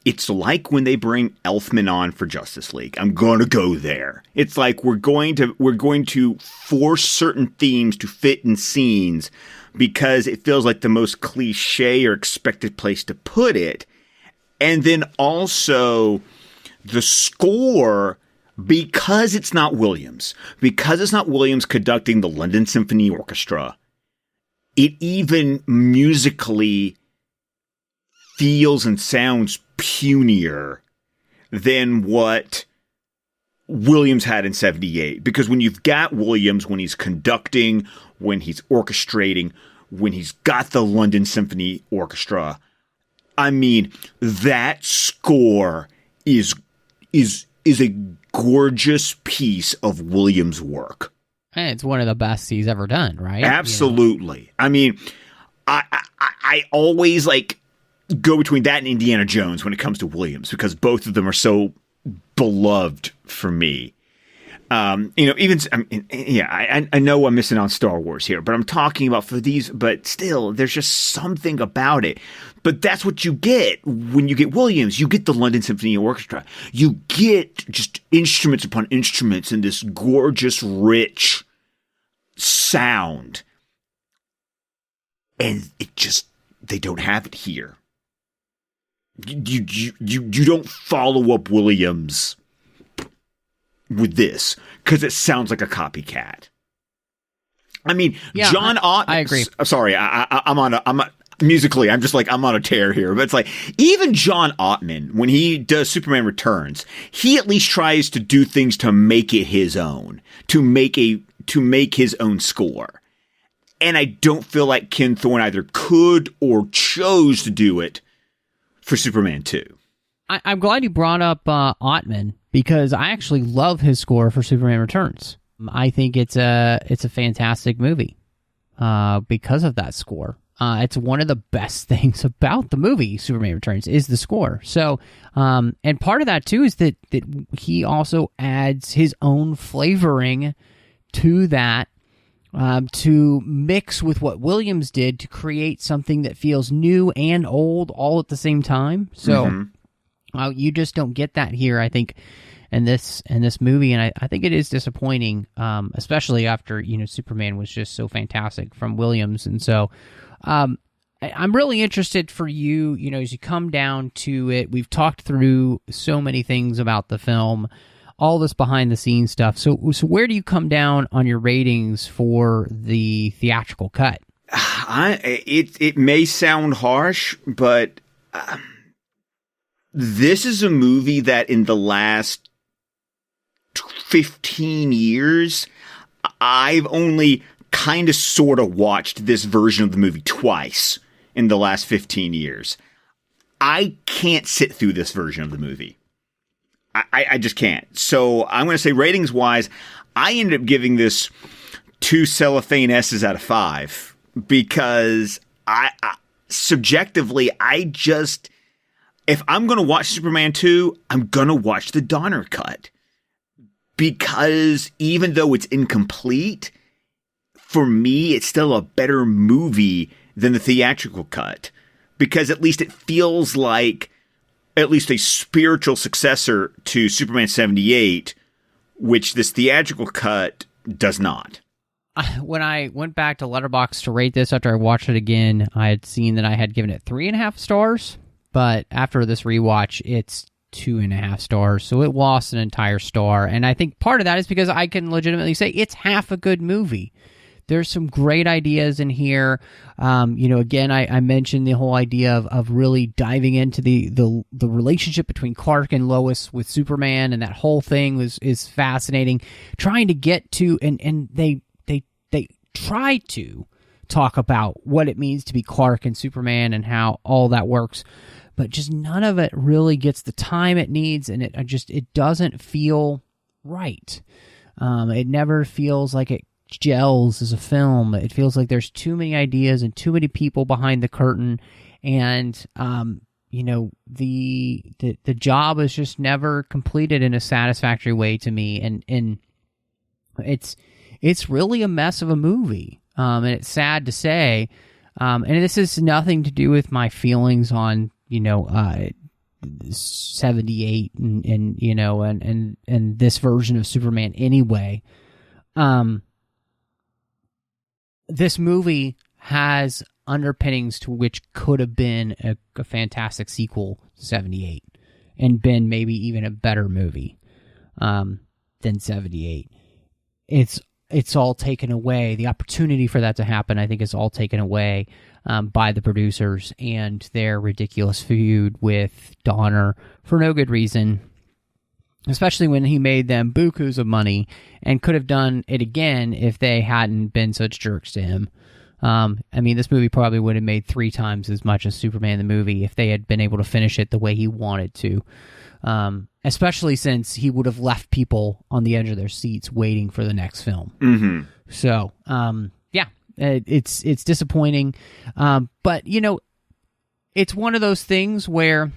It's like when they bring Elfman on for Justice League. I'm going to go there. It's like we're going to force certain themes to fit in scenes because it feels like the most cliche or expected place to put it. And then also the score, because it's not Williams conducting the London Symphony Orchestra, it even musically feels and sounds punier than what Williams had in 78. Because when you've got Williams, when he's conducting, when he's orchestrating, when he's got the London Symphony Orchestra, that score is a gorgeous piece of Williams' work. And it's one of the best he's ever done, right? Absolutely. I always go between that and Indiana Jones when it comes to Williams, because both of them are so beloved for me. I know I'm missing on Star Wars here, but I'm talking about for these, but still, there's just something about it. But that's what you get when you get Williams. You get the London Symphony Orchestra. You get just instruments upon instruments and this gorgeous, rich sound. And they don't have it here. You don't follow up Williams with this because it sounds like a copycat. John Ottman. I agree. Sorry, I'm musically, I'm on a tear here, but it's like even John Ottman, when he does Superman Returns, he at least tries to do things to make it his own, to make his own score. And I don't feel like Ken Thorne either could or chose to do it for Superman 2. I'm glad you brought up Ottman, because I actually love his score for Superman Returns. I think it's a fantastic movie because of that score. It's one of the best things about the movie Superman Returns is the score. So, and part of that too is that he also adds his own flavoring to that, to mix with what Williams did to create something that feels new and old all at the same time. So you just don't get that here, I think, in this movie, and I think it is disappointing, especially after Superman was just so fantastic from Williams. And so I'm really interested for you, as you come down to it. We've talked through so many things about the film, all this behind the scenes stuff. So where do you come down on your ratings for the theatrical cut? It may sound harsh, but this is a movie that in the last 15 years, I've only kind of sort of watched this version of the movie twice in the last 15 years. I can't sit through this version of the movie. I just can't. So I'm going to say ratings-wise, I ended up giving this 2 cellophane S's out of 5 because I subjectively, if I'm going to watch Superman 2, I'm going to watch the Donner cut. Because even though it's incomplete, for me, it's still a better movie than the theatrical cut. Because at least it feels like at least a spiritual successor to Superman 78, which this theatrical cut does not. When I went back to Letterboxd to rate this after I watched it again, I had seen that I had given it 3.5 stars, but after this rewatch, it's 2.5 stars, so it lost an entire star, and I think part of that is because I can legitimately say it's half a good movie. There's some great ideas in here. Again, I mentioned the whole idea of really diving into the relationship between Clark and Lois with Superman, and that whole thing is fascinating. Trying to get to, and they try to talk about what it means to be Clark and Superman and how all that works, but just none of it really gets the time it needs, and it doesn't feel right. It never feels like it gels as a film. It feels like there's too many ideas and too many people behind the curtain, and the job is just never completed in a satisfactory way to me, and it's really a mess of a movie, and it's sad to say, and this has nothing to do with my feelings on 78 and this version of Superman anyway. This movie has underpinnings to which could have been a fantastic sequel to 78 and been maybe even a better movie than 78. It's all taken away. The opportunity for that to happen, I think, is all taken away by the producers and their ridiculous feud with Donner for no good reason, especially when he made them bukus of money and could have done it again if they hadn't been such jerks to him. This movie probably would have made 3 times as much as Superman the movie if they had been able to finish it the way he wanted to, especially since he would have left people on the edge of their seats waiting for the next film. Mm-hmm. So, it's disappointing, but it's one of those things where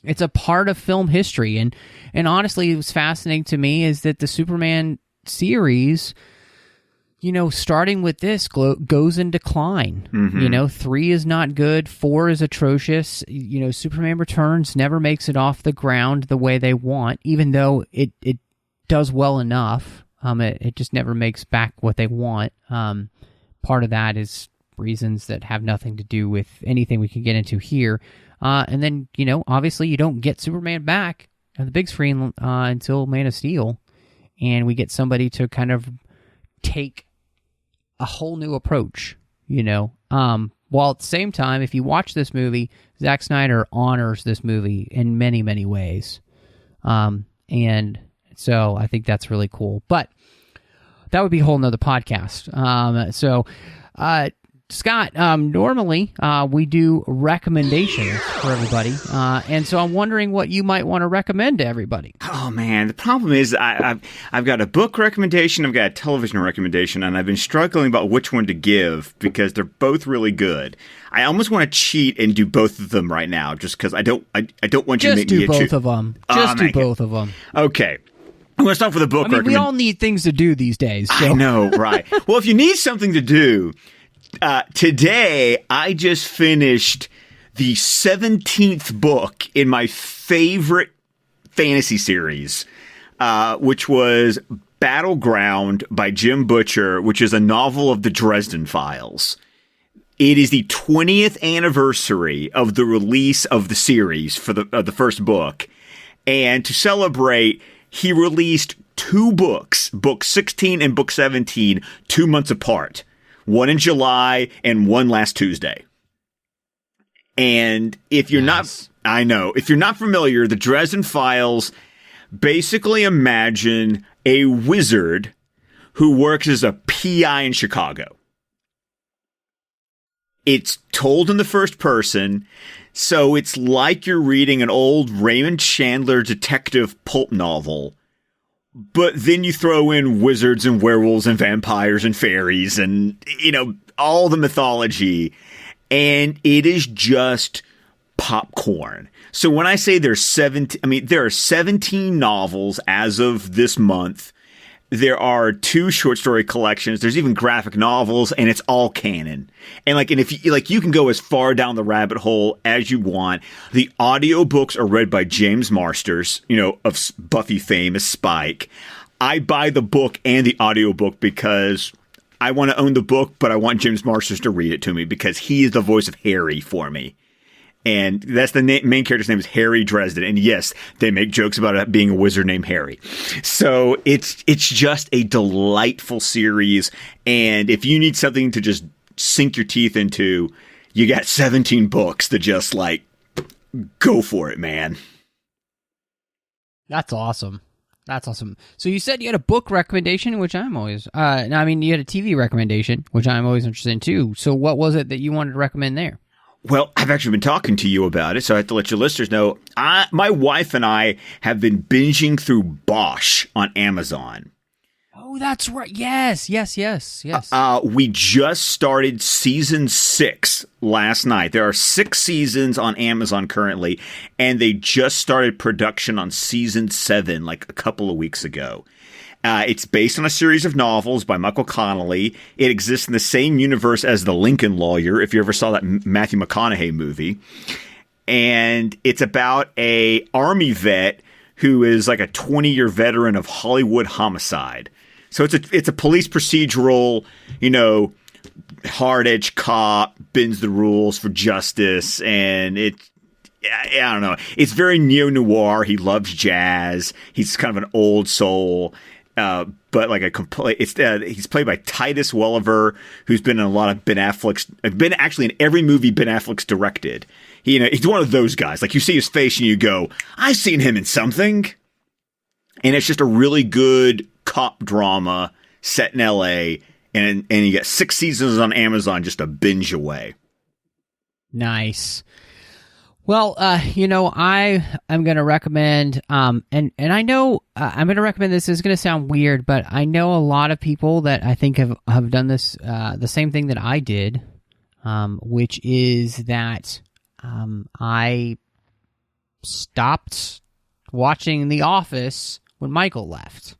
it's a part of film history, and honestly, it was fascinating to me is that the Superman series, starting with this, goes in decline. Mm-hmm. 3 is not good, 4 is atrocious. Superman Returns never makes it off the ground the way they want, even though it does well enough. It just never makes back what they want. Part of that is reasons that have nothing to do with anything we can get into here. And then, obviously you don't get Superman back on the big screen until Man of Steel. And we get somebody to kind of take a whole new approach, While at the same time, if you watch this movie, Zack Snyder honors this movie in many, many ways. And so I think that's really cool. But that would be a whole nother podcast. Scott, normally we do recommendations for everybody, and so I'm wondering what you might want to recommend to everybody. Oh man, the problem is I've got a book recommendation, I've got a television recommendation, and I've been struggling about which one to give because they're both really good. I almost want to cheat and do both of them right now, just because I don't want you to make me do both of them. Just do both of them. Okay. I'm going to start with a book recommendation. We all need things to do these days. So. I know, right? Well, if you need something to do. Today, I just finished the 17th book in my favorite fantasy series, which was Battleground by Jim Butcher, which is a novel of the Dresden Files. It is the 20th anniversary of the release of the series for the first book. And to celebrate, he released 2 books, book 16 and book 17, 2 months apart. One in July and one last Tuesday. And if you're not familiar, the Dresden Files basically imagine a wizard who works as a PI in Chicago. It's told in the first person. So it's like you're reading an old Raymond Chandler detective pulp novel, but then you throw in wizards and werewolves and vampires and fairies and, all the mythology, and it is just popcorn. So when I say there are 17 novels as of this month. There are 2 short story collections. There's even graphic novels, and it's all canon. And if you can go as far down the rabbit hole as you want. The audiobooks are read by James Marsters, of Buffy fame as Spike. I buy the book and the audiobook because I want to own the book, but I want James Marsters to read it to me because he is the voice of Harry for me. And that's the main character's name is Harry Dresden. And yes, they make jokes about it being a wizard named Harry. So it's just a delightful series. And if you need something to just sink your teeth into, you got 17 books to just go for it, man. That's awesome. That's awesome. So you said you had a book recommendation, which I'm always, you had a TV recommendation, which I'm always interested in too. So what was it that you wanted to recommend there? Well, I've actually been talking to you about it, so I have to let your listeners know. My wife and I have been binging through Bosch on Amazon. Oh, that's right. Yes. We just started season 6 last night. There are 6 seasons on Amazon currently, and they just started production on season 7 a couple of weeks ago. It's based on a series of novels by Michael Connelly. It exists in the same universe as The Lincoln Lawyer, if you ever saw that Matthew McConaughey movie. And it's about a army vet who is like a 20-year veteran of Hollywood homicide. So it's a police procedural, hard-edged cop, bends the rules for justice, and I don't know. It's very neo-noir. He loves jazz. He's kind of an old soul. But he's played by Titus Welliver, who's been in a lot of Ben Affleck's, been actually in every movie Ben Affleck's directed. He's one of those guys. You see his face and you go, I've seen him in something. And it's just a really good cop drama set in LA. And you get 6 seasons on Amazon just a binge away. Nice. Well, I am going to recommend, and I know I'm going to recommend this. Is going to sound weird, but I know a lot of people that I think have done this, the same thing that I did, which is that I stopped watching The Office when Michael left,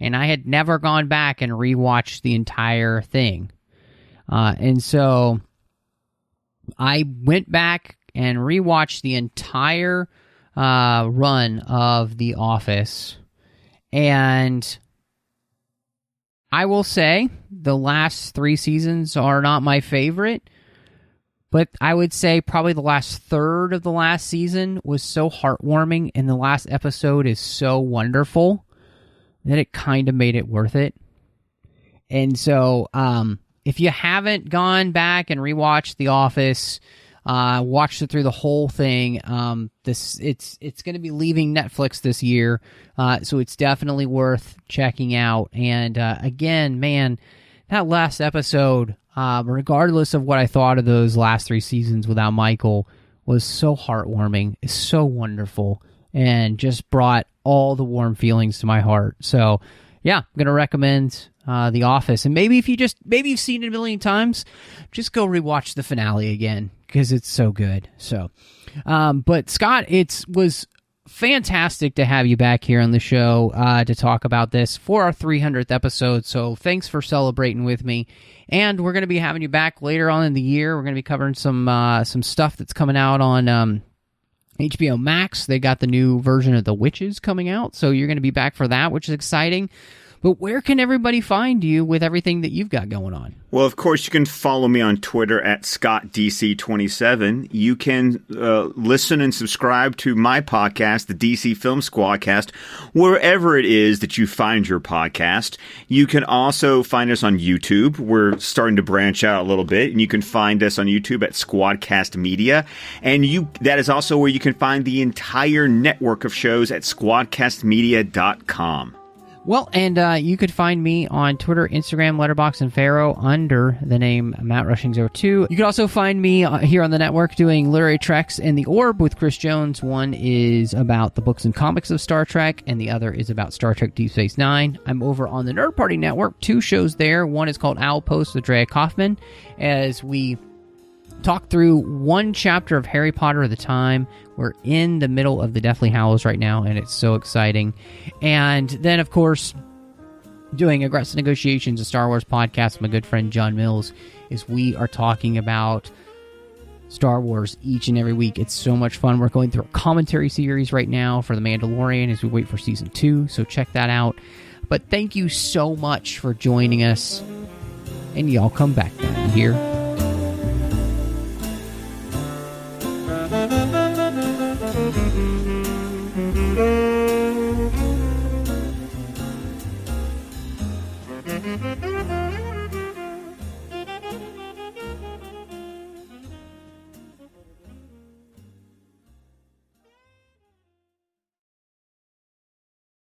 and I had never gone back and rewatched the entire thing, and so I went back and rewatched the entire run of The Office. And I will say the last 3 seasons are not my favorite, but I would say probably the last third of the last season was so heartwarming, and the last episode is so wonderful that it kind of made it worth it. And so if you haven't gone back and rewatched The Office, watched it through the whole thing. It's going to be leaving Netflix this year, so it's definitely worth checking out. And again, man, that last episode, regardless of what I thought of those last 3 seasons without Michael, was so heartwarming. It's so wonderful, and just brought all the warm feelings to my heart. So, yeah, I'm going to recommend The Office. And maybe you've seen it a million times, just go rewatch the finale again, because it's so good. So, but Scott, it was fantastic to have you back here on the show to talk about this for our 300th episode. So thanks for celebrating with me. And we're going to be having you back later on in the year. We're going to be covering some stuff that's coming out on HBO Max. They got the new version of The Witches coming out, so you're going to be back for that, which is exciting. But where can everybody find you with everything that you've got going on? Well, of course, you can follow me on Twitter at ScottDC27. You can listen and subscribe to my podcast, the DC Films Squadcast, wherever it is that you find your podcast. You can also find us on YouTube. We're starting to branch out a little bit, and you can find us on YouTube at Squadcast Media. And that is also where you can find the entire network of shows at squadcastmedia.com. Well, and you could find me on Twitter, Instagram, Letterboxd, and Faro under the name MattRushing02. You can also find me here on the network doing Literary Treks in the Orb with Chris Jones. One is about the books and comics of Star Trek, and the other is about Star Trek Deep Space Nine. I'm over on the Nerd Party Network, 2 shows there. One is called Owl Post with Drea Kaufman, as we talk through one chapter of Harry Potter at a time. We're in the middle of the Deathly Hallows right now, and it's so exciting. And then, of course, doing Aggressive Negotiations, a Star Wars podcast with my good friend John Mills, is we are talking about Star Wars each and every week. It's so much fun. We're going through a commentary series right now for The Mandalorian as we wait for Season 2, so check that out. But thank you so much for joining us, and y'all come back down here. Thank you.